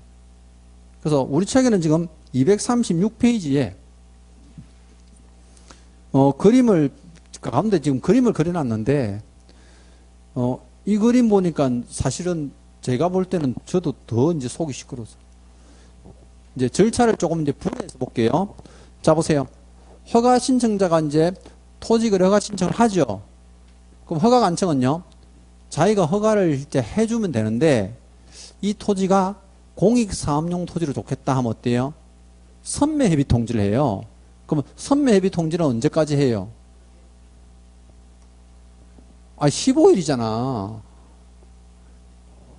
그래서 우리 책에는 지금 236페이지에 그림을 가운데 지금 그림을 그려놨는데 이 그림 보니까 사실은 제가 볼 때는 저도 더 이제 속이 시끄러워서 이제 절차를 조금 이제 분해해서 볼게요. 자, 보세요. 허가 신청자가 이제 토지거래 허가 신청을 하죠. 그럼 허가 간청은요, 자기가 허가를 이제 해주면 되는데 이 토지가 공익사업용 토지로 좋겠다 하면 어때요? 선매협의 통지를 해요. 그럼 선매협의 통지는 언제까지 해요? 15일이잖아.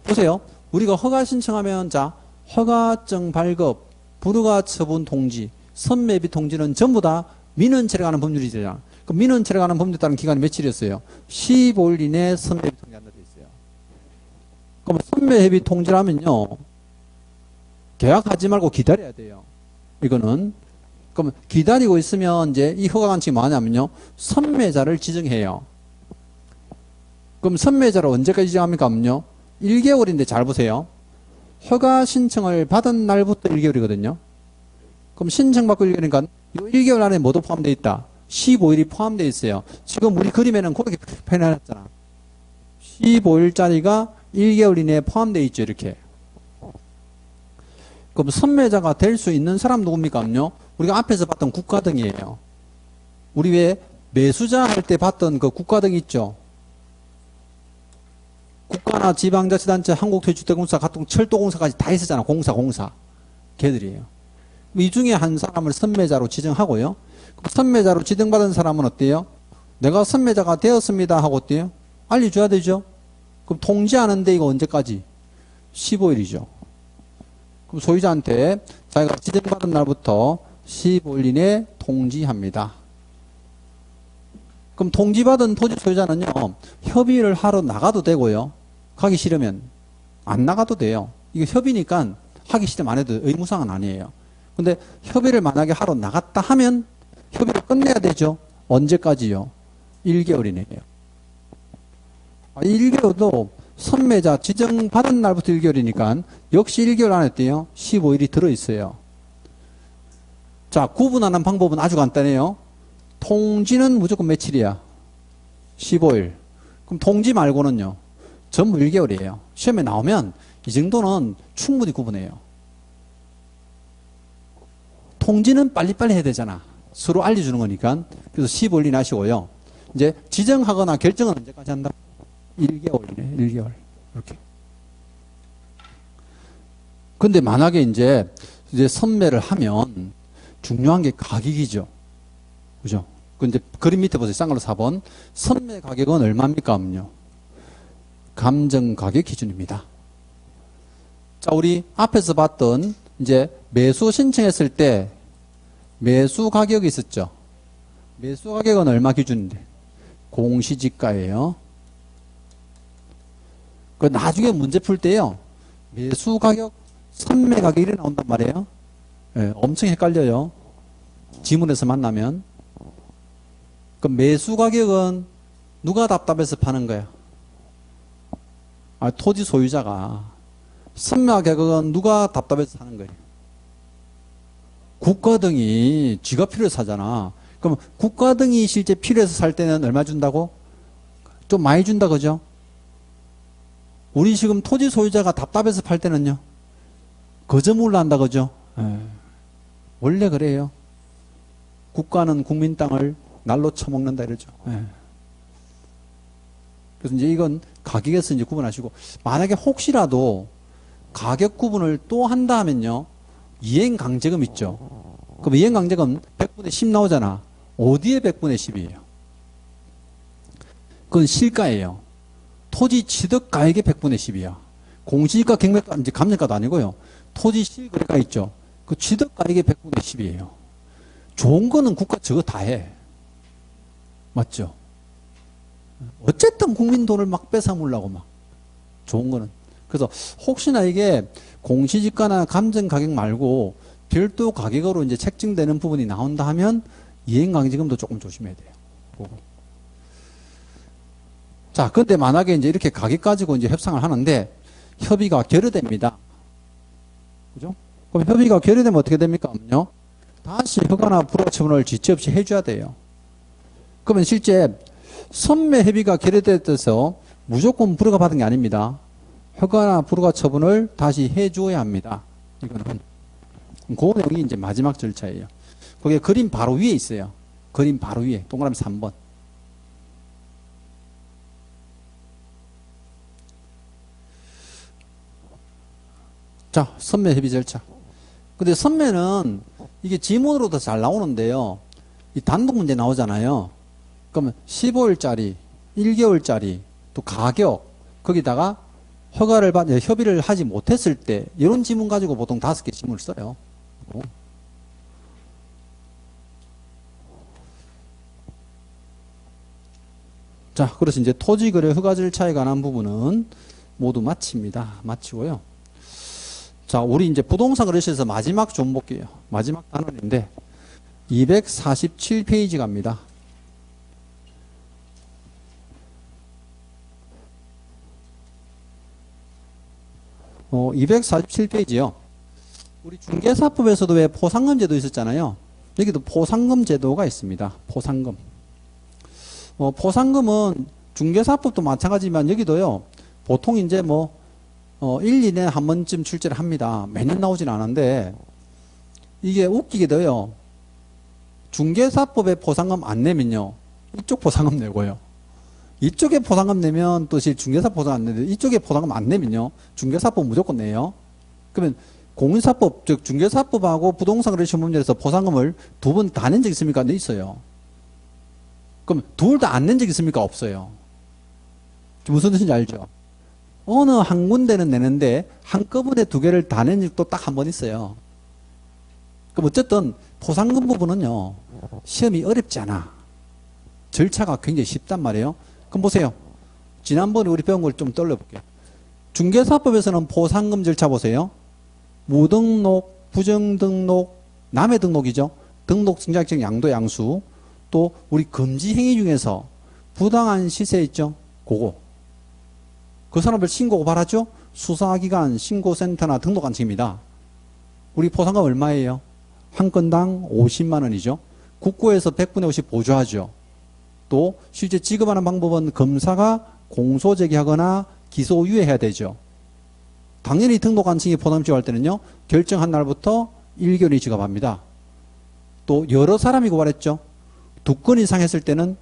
보세요. 우리가 허가 신청하면 자, 허가증 발급, 불허가 처분 통지, 선매협의 통지는 전부 다 민원철에 가는 법률이잖아. 그럼 민원철에 가는 법률에 따른 기간이 며칠이었어요? 15일 이내에 선매협의 통지한다 돼 있어요. 그럼 선매협의 통지를 하면요, 계약하지 말고 기다려야 돼요. 이거는. 그럼 기다리고 있으면 이제 이 허가관청이 뭐 하냐면요, 선매자를 지정해요. 그럼 선매자를 언제까지 지정합니까? 하면요, 1개월인데 잘 보세요. 허가 신청을 받은 날부터 1개월이거든요. 그럼 신청받고 1개월이니까 이 1개월 안에 뭐도 포함되어 있다? 15일이 포함되어 있어요. 지금 우리 그림에는 그렇게 표현해놨잖아. 15일짜리가 1개월 이내에 포함되어 있죠. 이렇게. 그럼 선매자가 될 수 있는 사람 누굽니까? 우리가 앞에서 봤던 국가등이에요. 우리 왜 매수자 할 때 봤던 그 국가등 있죠? 국가나 지방자치단체, 한국토지주택공사, 각종 철도공사까지 다 있었잖아. 공사. 걔들이에요. 이 중에 한 사람을 선매자로 지정하고요. 그럼 선매자로 지정받은 사람은 어때요? 내가 선매자가 되었습니다 하고 어때요? 알려줘야 되죠. 그럼 통지하는데 이거 언제까지? 15일이죠. 그럼 소유자한테 자기가 지정받은 날부터 15일 이내에 통지합니다. 그럼 통지받은 토지 소유자는요, 협의를 하러 나가도 되고요. 가기 싫으면 안 나가도 돼요. 이거 협의니까 하기 싫으면 안 해도 의무사항은 아니에요. 근데 협의를 만약에 하러 나갔다 하면 협의를 끝내야 되죠. 언제까지요? 1개월이네요. 1개월도 선매자 지정받은 날부터 1개월이니까 역시 1개월 안에 어때요? 15일이 들어있어요. 자, 구분하는 방법은 아주 간단해요. 통지는 무조건 며칠이야? 15일. 그럼 통지 말고는요? 전부 1개월이에요. 시험에 나오면 이 정도는 충분히 구분해요. 통지는 빨리빨리 해야 되잖아. 서로 알려주는 거니까. 그래서 15일 이내 하시고요. 이제 지정하거나 결정은 언제까지 한다? 1개월이네. 1개월. 이렇게. 근데 만약에 이제 선매를 하면 중요한 게 가격이죠. 그죠? 근데 그림 밑에 보세요. 쌍으로 4번. 선매 가격은 얼마입니까? 하면요. 감정 가격 기준입니다. 자, 우리 앞에서 봤던 이제 매수 신청했을 때 매수 가격이 있었죠. 매수 가격은 얼마 기준인데? 공시지가예요. 그 나중에 문제 풀 때요. 매수 가격, 선매 가격이 나온단 말이에요. 네, 엄청 헷갈려요. 지문에서 만나면. 그 매수 가격은 누가 답답해서 파는 거야? 토지 소유자가. 선매 가격은 누가 답답해서 사는 거예요? 국가 등이 지가 필요해서 사잖아. 그럼 국가 등이 실제 필요해서 살 때는 얼마 준다고? 좀 많이 준다, 그죠? 우리 지금 토지 소유자가 답답해서 팔 때는요? 거저물로 한다, 그죠? 원래 그래요. 국가는 국민 땅을 날로 처먹는다 이러죠. 그래서 이제 이건 가격에서 이제 구분하시고, 만약에 혹시라도 가격 구분을 또 한다 하면요, 이행강제금 있죠. 그럼 이행강제금 100분의 10 나오잖아. 어디에 100분의 10이에요? 그건 실가예요. 토지 취득 가액의 100분의 10이야. 공시지가 경매가 이제 감정가도 아니고요. 토지 실거래가 있죠. 그 취득 가액의 100분의 10이에요. 좋은 거는 국가 저거 다 해. 맞죠? 어쨌든 국민 돈을 막 뺏어물라고 막. 좋은 거는. 그래서 혹시나 이게 공시지가나 감정가격 말고 별도 가격으로 이제 책정되는 부분이 나온다 하면 이행강제금도 조금 조심해야 돼요. 그거. 자, 근데 만약에 이제 이렇게 가격 가지고 이제 협상을 하는데 협의가 결여됩니다. 그죠? 그럼 협의가 결여되면 어떻게 됩니까? 다시 허가나 불허 처분을 지체 없이 해줘야 돼요. 그러면 실제 선매 협의가 결여돼서 무조건 불허가 받은 게 아닙니다. 허가나 불허가 처분을 다시 해줘야 합니다. 이거는 그 내용이 이제 마지막 절차예요. 거기에 그림 바로 위에 있어요. 그림 바로 위에 동그라미 3번. 자, 선매 협의 절차. 근데 선매는 이게 지문으로도 잘 나오는데요. 이 단독 문제 나오잖아요. 그러면 15일짜리, 1개월짜리, 또 가격, 거기다가 허가를 협의를 하지 못했을 때 이런 지문 가지고 보통 5개 지문을 써요. 자, 그래서 이제 토지거래 허가 절차에 관한 부분은 모두 마칩니다. 마치고요. 자, 우리 이제 부동산 거래시에서 마지막 좀 볼게요. 마지막 단원인데 247페이지 갑니다. 247페이지요. 우리 중개사법에서도 왜 포상금 제도 있었잖아요. 여기도 포상금 제도가 있습니다. 포상금. 포상금은 중개사법도 마찬가지지만 여기도요. 보통 이제 1, 2년에 한 번쯤 출제를 합니다. 매년 나오진 않은데 이게 웃기게도요. 중개사법에 포상금 안 내면요. 이쪽 포상금 내고요. 이쪽에 포상금 내면 또 중개사 포상금 안 내는데 이쪽에 포상금 안 내면요. 중개사법 무조건 내요. 그러면 공인사법, 즉 중개사법하고 부동산 거래시험법률에서 포상금을 두 번 다 낸 적 있습니까? 네, 있어요. 그럼 둘 다 안 낸 적 있습니까? 없어요. 무슨 뜻인지 알죠? 어느 한 군데는 내는데 한꺼번에 두 개를 다 낸 적도 딱 한 번 있어요. 그럼 어쨌든 포상금 부분은요, 시험이 어렵지 않아. 절차가 굉장히 쉽단 말이에요. 그럼 보세요. 지난번에 우리 배운 걸 좀 떠올려볼게요. 중개사법에서는 포상금 절차 보세요. 무등록, 부정등록, 남의 등록이죠. 등록 승자액정 양도 양수. 또 우리 금지 행위 중에서 부당한 시세 있죠. 그거. 그 사람을 신고 고발하죠. 수사기관, 신고센터나 등록관청입니다. 우리 포상금 얼마예요? 한 건당 50만 원이죠. 국고에서 100분의 50 보조하죠. 또 실제 지급하는 방법은 검사가 공소 제기하거나 기소 유예해야 되죠. 당연히 등록관청이 포상금 지급할 때는요, 결정한 날부터 1개월이 지급합니다. 또 여러 사람이 고발했죠. 2건 이상 했을 때는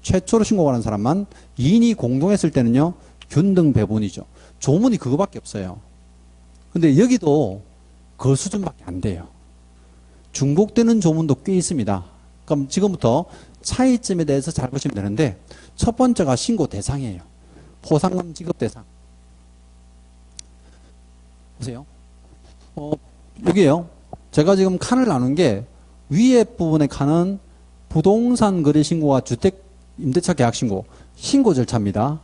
최초로 신고하는 사람만, 2인이 공동했을 때는요, 균등 배분이죠. 조문이 그거밖에 없어요. 근데 여기도 그 수준밖에 안 돼요. 중복되는 조문도 꽤 있습니다. 그럼 지금부터 차이점에 대해서 잘 보시면 되는데, 첫 번째가 신고 대상이에요. 포상금 지급 대상. 보세요. 여기에요. 제가 지금 칸을 나눈 게 위에 부분의 칸은 부동산 거래 신고와 주택 임대차 계약 신고, 신고 절차입니다.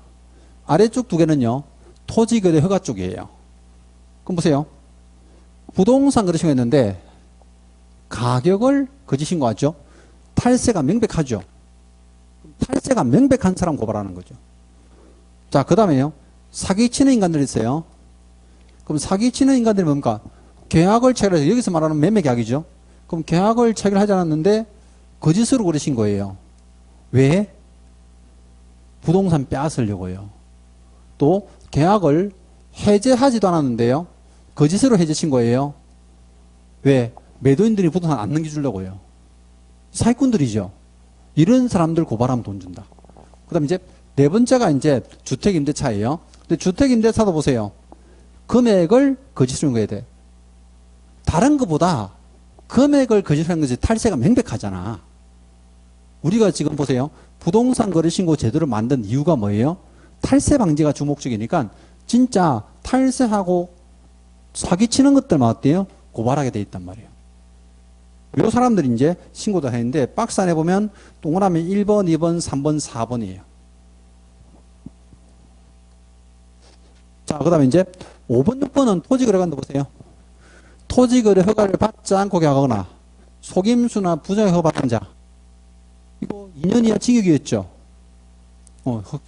아래쪽 두 개는요, 토지 거래 허가 쪽이에요. 그럼 보세요. 부동산 거래 신고했는데 가격을 거짓 신고하죠. 탈세가 명백하죠. 탈세가 명백한 사람 고발하는 거죠. 자, 그 다음에요. 사기치는 인간들이 있어요. 그럼 사기치는 인간들이 뭡니까? 계약을 체결해서, 여기서 말하는 매매 계약이죠. 그럼 계약을 체결하지 않았는데 거짓으로 거래신 거예요. 왜? 부동산 빼앗으려고요. 또 계약을 해제하지도 않았는데요, 거짓으로 해제신 거예요. 왜? 매도인들이 부동산 안 넘겨주려고요. 사기꾼들이죠. 이런 사람들 고발하면 돈 준다. 그 다음 이제 네 번째가 이제 주택임대차예요. 근데 주택임대차도 보세요. 금액을 거짓으로 해야 돼. 다른 것보다 금액을 거짓으로 한 것이 탈세가 명백하잖아. 우리가 지금 보세요. 부동산 거래 신고 제도를 만든 이유가 뭐예요? 탈세 방지가 주목적이니까 진짜 탈세하고 사기치는 것들만 어때요? 고발하게 돼 있단 말이에요. 이 사람들이 이제 신고도 했는데 박스 안에 보면 동그라미 1번, 2번, 3번, 4번이에요. 자, 그 다음에 이제 5번, 6번은 토지거래관도 보세요. 토지거래 허가를 받지 않고 계약하거나 속임수나 부정의 허가 받은 자. 이거 2년 이하 징역이었죠.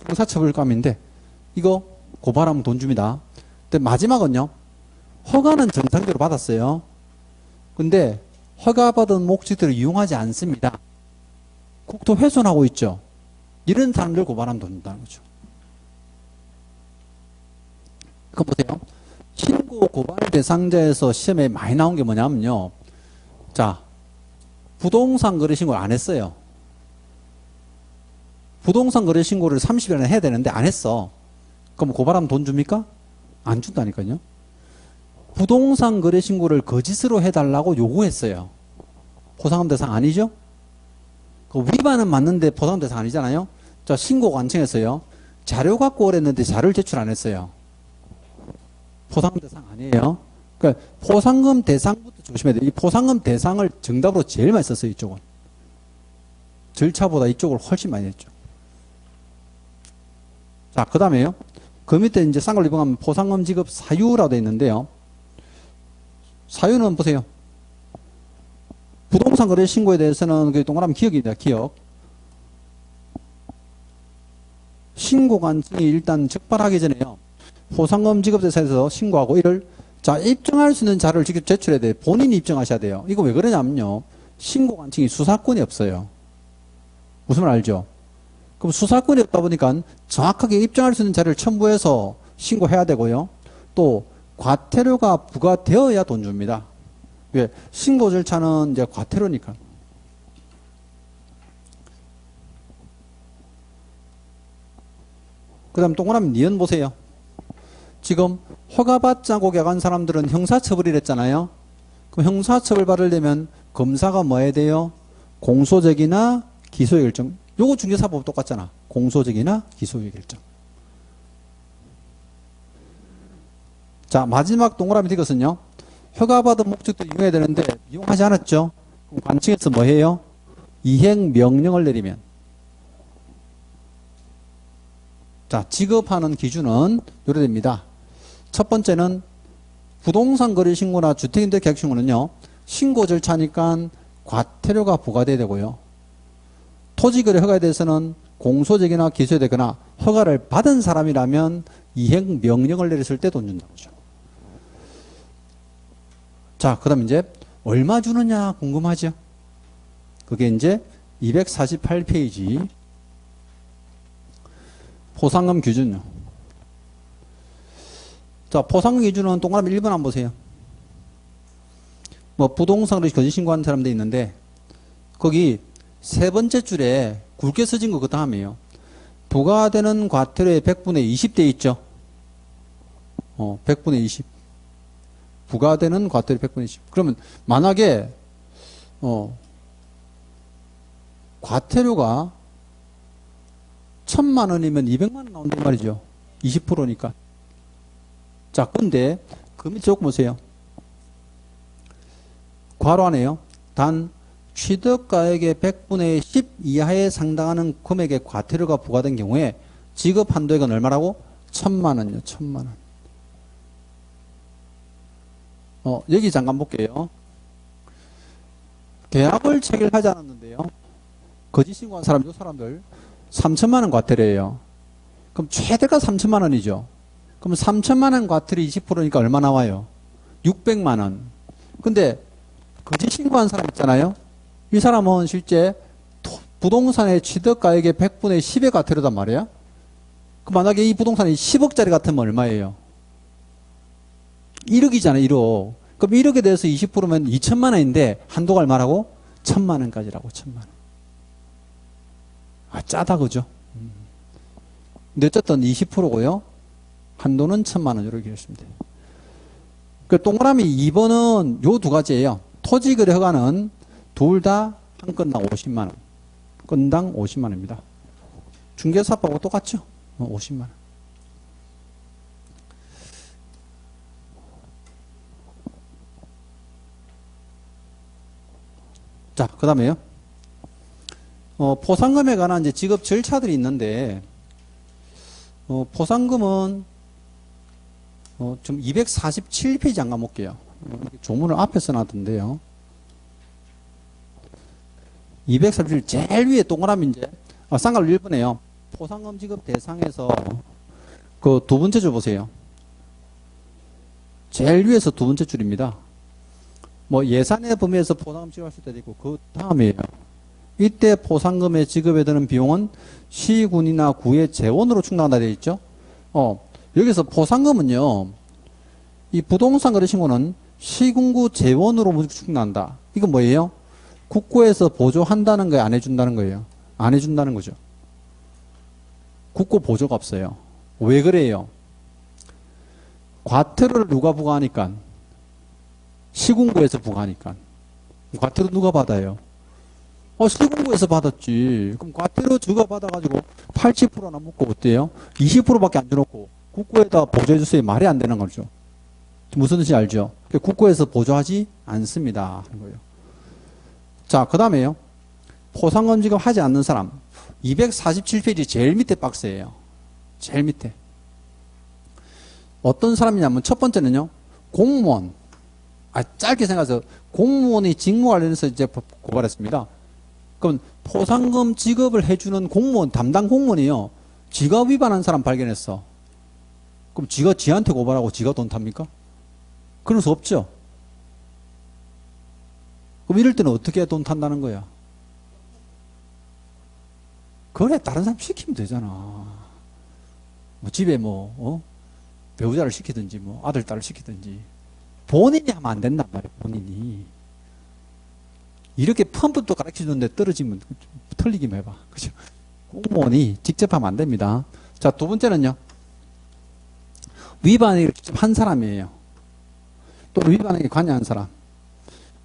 형사처벌감인데 이거 고발하면 돈 줍니다. 근데 마지막은요. 허가는 정상적으로 받았어요. 근데 허가받은 목적대로 이용하지 않습니다. 국토 훼손하고 있죠. 이런 사람들 고발하면 돈 준다는 거죠. 그거 보세요. 신고 고발 대상자에서 시험에 많이 나온 게 뭐냐면요. 자, 부동산 거래 신고를 안 했어요. 부동산 거래 신고를 30일 안에 해야 되는데 안 했어. 그럼 고발하면 돈 줍니까? 안 준다니까요. 부동산 거래 신고를 거짓으로 해달라고 요구했어요. 포상금 대상 아니죠? 그 위반은 맞는데 포상금 대상 아니잖아요. 자, 신고 관청에서요. 자료 갖고 오랬는데 자료를 제출 안 했어요. 포상금 대상 아니에요. 그러니까 포상금 대상부터 조심해야 돼요. 이 포상금 대상을 정답으로 제일 많이 썼어요. 이쪽은. 절차보다 이쪽을 훨씬 많이 했죠. 자, 그 다음에요. 그 밑에 이제 싼 걸 입어가면 포상금 지급 사유라고 되어 있는데요. 사유는 보세요. 부동산 거래 신고에 대해서는 그 동그라미 기억입니다. 기억. 신고 관청이 일단 적발하기 전에요. 포상금 지급 대상에서 신고하고 이를 자 입증할 수 있는 자료를 직접 제출해야 돼요. 본인이 입증하셔야 돼요. 이거 왜 그러냐면요. 신고 관청이 수사권이 없어요. 무슨 말 알죠? 그럼 수사권이 없다 보니까 정확하게 입증할 수 있는 자료를 첨부해서 신고해야 되고요. 또 과태료가 부과되어야 돈 줍니다. 왜? 신고 절차는 이제 과태료니까. 그 다음 동그라미 니은 보세요. 지금 허가받지 않고 계약한 사람들은 형사처벌이랬잖아요. 그럼 형사처벌 받으려면 검사가 뭐 해야 돼요? 공소적이나 기소의 결정. 요거 중개사법 똑같잖아. 공소적이나 기소의 결정. 자, 마지막 동그라미 이것은요. 허가받은 목적도 이용해야 되는데 이용하지 않았죠. 그럼 관청에서 뭐 해요? 이행 명령을 내리면. 자, 지급하는 기준은 요래 됩니다. 첫 번째는 부동산 거래 신고나 주택임대 계약 신고는요. 신고 절차니까 과태료가 부과돼야 되고요. 토지거래 허가에 대해서는 공소적이나 기소되거나 허가를 받은 사람이라면 이행 명령을 내렸을 때 돈 준다고 하죠. 자, 그 다음 이제 얼마 주느냐 궁금하죠? 그게 이제 248페이지 포상금 기준요. 자, 포상금 기준은 동그라미 1번 한번 보세요. 뭐 부동산으로 거짓 신고하는 사람도 있는데 거기 세 번째 줄에 굵게 써진 거 그 다음이에요. 부과되는 과태료의 100분의 20대 있죠. 100분의 20. 부과되는 과태료 100분의 20. 그러면 만약에 과태료가 1000만 원이면 200만 원 나온단 말이죠. 20%니까. 자, 근데 그 밑에 조금 보세요. 괄호 안에요. 단 취득가액의 100분의 10 이하에 상당하는 금액의 과태료가 부과된 경우에 지급 한도액은 얼마라고? 1000만 원이요. 1000만 원. 여기 잠깐 볼게요. 계약을 체결하지 않았는데요. 거짓 신고한 사람, 이 사람들 3천만 원 과태료예요. 그럼 최대가 3천만 원이죠. 그럼 3천만 원 과태료 20%니까 얼마 나와요? 600만 원. 근데 거짓 신고한 사람 있잖아요. 이 사람은 실제 부동산의 취득가액의 100분의 10의 과태료단 말이야. 그럼 만약에 이 부동산이 10억짜리 같으면 얼마예요? 1억이잖아요. 1억. 그럼 1억에 대해서 20%면 2천만 원인데 한도가 얼마라고? 1000만 원까지라고. 1000만 원. 아, 짜다 그죠? 근데 어쨌든 20%고요. 한도는 1000만 원 이렇게 했습니다. 그 동그라미 2번은 요 두 가지예요. 토지거래 허가는 둘 다 한 건당 50만 원. 건당 50만 원입니다. 중개사법하고 똑같죠? 50만 원. 자, 그 다음에요. 포상금에 관한 이제 지급 절차들이 있는데, 포상금은, 좀 247페이지 잠깐 볼게요. 조문을 앞에 써놨던데요. 247 제일 위에 동그라미 이제, 쌍괄호 1번에요. 포상금 지급 대상에서 그 두 번째 줄 보세요. 제일 위에서 두 번째 줄입니다. 뭐 예산의 범위에서 포상금 지급할 수 있도 있고 그 다음이에요. 이때 포상금의 지급에 드는 비용은 시군이나 구의 재원으로 충당한다 되어 있죠. 여기서 포상금은요. 이 부동산 거래 신고는 시군구 재원으로 충당한다. 이건 뭐예요? 국고에서 보조한다는 거예요? 안 해준다는 거예요? 안 해준다는 거죠. 국고 보조가 없어요. 왜 그래요? 과태료를 누가 부과하니까? 시군구에서 부과하니까. 과태료 누가 받아요? 시군구에서 받았지. 그럼 과태료 주가 받아가지고 80%나 먹고 어때요? 20%밖에 안 줘놓고 국고에다 보조해주세요. 말이 안 되는 거죠. 무슨 뜻인지 알죠? 국고에서 보조하지 않습니다. 하는 거예요. 자, 그 다음에요. 포상금 지급하지 않는 사람. 247페이지 제일 밑에 박스예요. 제일 밑에. 어떤 사람이냐면 첫 번째는요. 공무원. 짧게 생각해서 공무원이 직무 관련해서 이제 고발했습니다. 그럼 포상금 지급을 해주는 공무원, 담당 공무원이요. 지가 위반한 사람 발견했어. 그럼 지가 지한테 고발하고 지가 돈 탑니까? 그럴 수 없죠. 그럼 이럴 때는 어떻게 돈 탄다는 거야? 그래, 다른 사람 시키면 되잖아. 뭐 집에 배우자를 시키든지 아들, 딸을 시키든지. 본인이 하면 안 된단 말이에요. 본인이. 이렇게 펌프도 가르쳐주는데 떨어지면 틀리기만 해봐. 그죠? 공무원이 직접 하면 안 됩니다. 자, 두 번째는요. 위반행위를 직접 한 사람이에요. 또는 위반행위에 관여한 사람.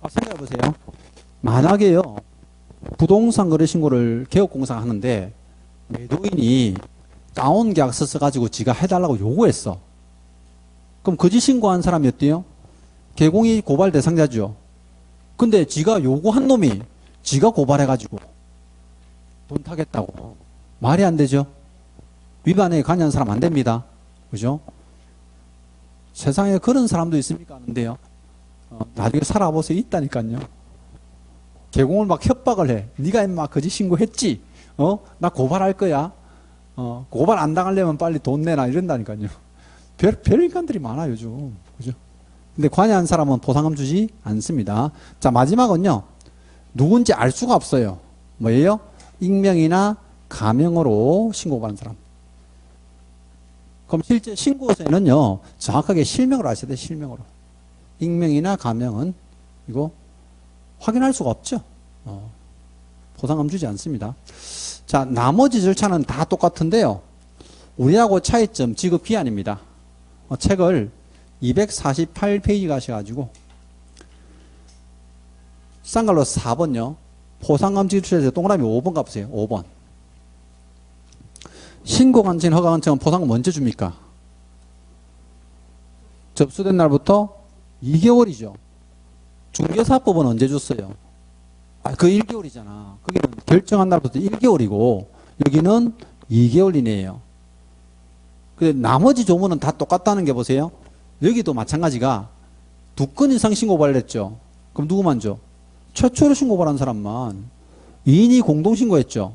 생각해 보세요. 만약에요, 부동산 거래 신고를 개업공사가 하는데 매도인이 다운계약서 써가지고 지가 해달라고 요구했어. 그럼 거짓 신고한 사람이 어때요? 개공이 고발 대상자죠. 근데 지가 요구한 놈이 지가 고발해가지고 돈 타겠다고. 말이 안 되죠. 위반에 관여한 사람 안 됩니다. 그죠? 세상에 그런 사람도 있습니까? 하는데요. 나중에 살아보세요. 있다니까요. 개공을 막 협박을 해. 네가 인마 거짓 신고했지? 나 고발할 거야. 고발 안 당하려면 빨리 돈 내놔. 이런다니까요. 별 인간들이 많아요, 요즘. 그죠? 근데 관여한 사람은 보상금 주지 않습니다. 자, 마지막은요. 누군지 알 수가 없어요. 뭐예요? 익명이나 가명으로 신고받은 사람. 그럼 실제 신고서에는요, 정확하게 실명으로 하셔야 돼요, 실명으로. 익명이나 가명은 이거 확인할 수가 없죠. 보상금 주지 않습니다. 자, 나머지 절차는 다 똑같은데요. 우리하고 차이점, 지급 기한입니다. 책을 248페이지 가셔가지고, 싼 걸로 4번요. 보상금 지급처에서 동그라미 5번 가보세요. 5번. 신고관청, 허가관청은 보상금 언제 줍니까? 접수된 날부터 2개월이죠. 중개사법은 언제 줬어요? 그 1개월이잖아. 거기는 결정한 날부터 1개월이고 여기는 2개월 이내예요. 근데 나머지 조문은 다 똑같다는 게 보세요. 여기도 마찬가지가 2건 이상 신고발을 했죠. 그럼 누구만 줘? 최초로 신고발한 사람만. 2인이 공동신고했죠.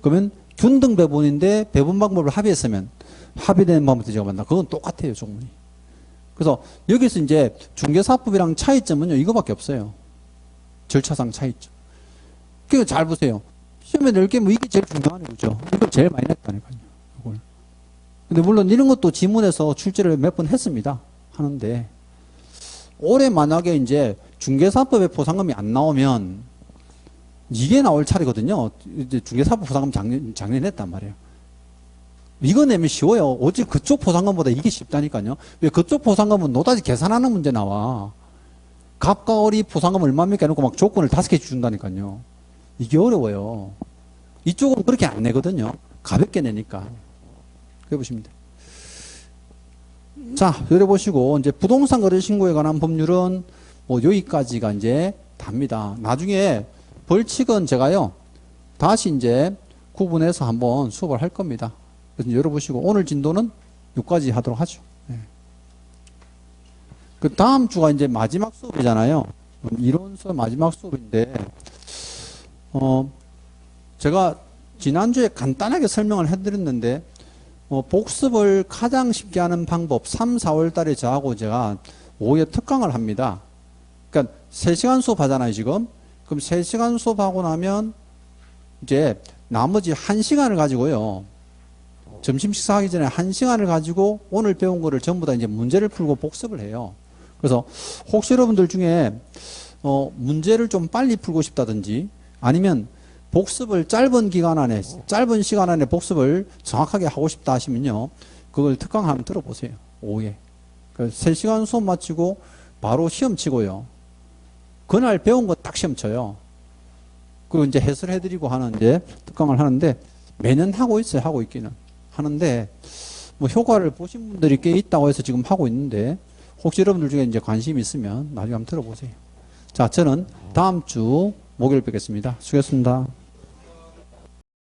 그러면 균등 배분인데 배분 방법을 합의했으면 합의된 방법부터 제가 만나. 그건 똑같아요, 조문이. 그래서 여기서 이제 중개사법이랑 차이점은요, 이거밖에 없어요. 절차상 차이점. 그러니까 잘 보세요. 시험에 낼 게 뭐 이게 제일 중요한 거죠. 이걸 제일 많이 냈다니까요. 이걸. 근데 물론 이런 것도 지문에서 출제를 몇 번 했습니다. 하는데 올해 만약에 이제 중개사법에 보상금이 안 나오면 이게 나올 차례거든요. 이제 중개사법 보상금 작년에 냈단 말이에요. 이거 내면 쉬워요. 오직 그쪽 보상금보다 이게 쉽다니까요. 왜 그쪽 보상금은 노다지 계산하는 문제 나와. 갑과 을이 보상금 얼마입니까 해놓고 막 조건을 5개 준다니까요. 이게 어려워요. 이쪽은 그렇게 안 내거든요. 가볍게 내니까. 그래 보시면 돼요. 자, 여기 보시고, 이제 부동산 거래 신고에 관한 법률은 뭐 여기까지가 이제 답니다. 나중에 벌칙은 제가요, 다시 이제 구분해서 한번 수업을 할 겁니다. 그래서 열어보시고, 오늘 진도는 여기까지 하도록 하죠. 네. 그 다음 주가 이제 마지막 수업이잖아요. 이론서 마지막 수업인데, 제가 지난주에 간단하게 설명을 해드렸는데, 복습을 가장 쉽게 하는 방법 3, 4월 달에 저하고 제가 오후에 특강을 합니다. 그러니까 3시간 수업 하잖아요, 지금. 그럼 3시간 수업하고 나면 이제 나머지 1시간을 가지고요. 점심 식사하기 전에 1시간을 가지고 오늘 배운 거를 전부 다 이제 문제를 풀고 복습을 해요. 그래서 혹시 여러분들 중에 문제를 좀 빨리 풀고 싶다든지 아니면 복습을 짧은 기간 안에, 짧은 시간 안에 복습을 정확하게 하고 싶다 하시면요. 그걸 특강 한번 들어보세요. 오후에. 3시간 수업 마치고 바로 시험 치고요. 그날 배운 거 딱 시험 쳐요. 그리고 이제 해설해드리고 하는 이제 특강을 하는데 매년 하고 있어요. 하고 있기는. 하는데 뭐 효과를 보신 분들이 꽤 있다고 해서 지금 하고 있는데 혹시 여러분들 중에 이제 관심이 있으면 나중에 한번 들어보세요. 자, 저는 다음 주 목요일 뵙겠습니다. 수고했습니다.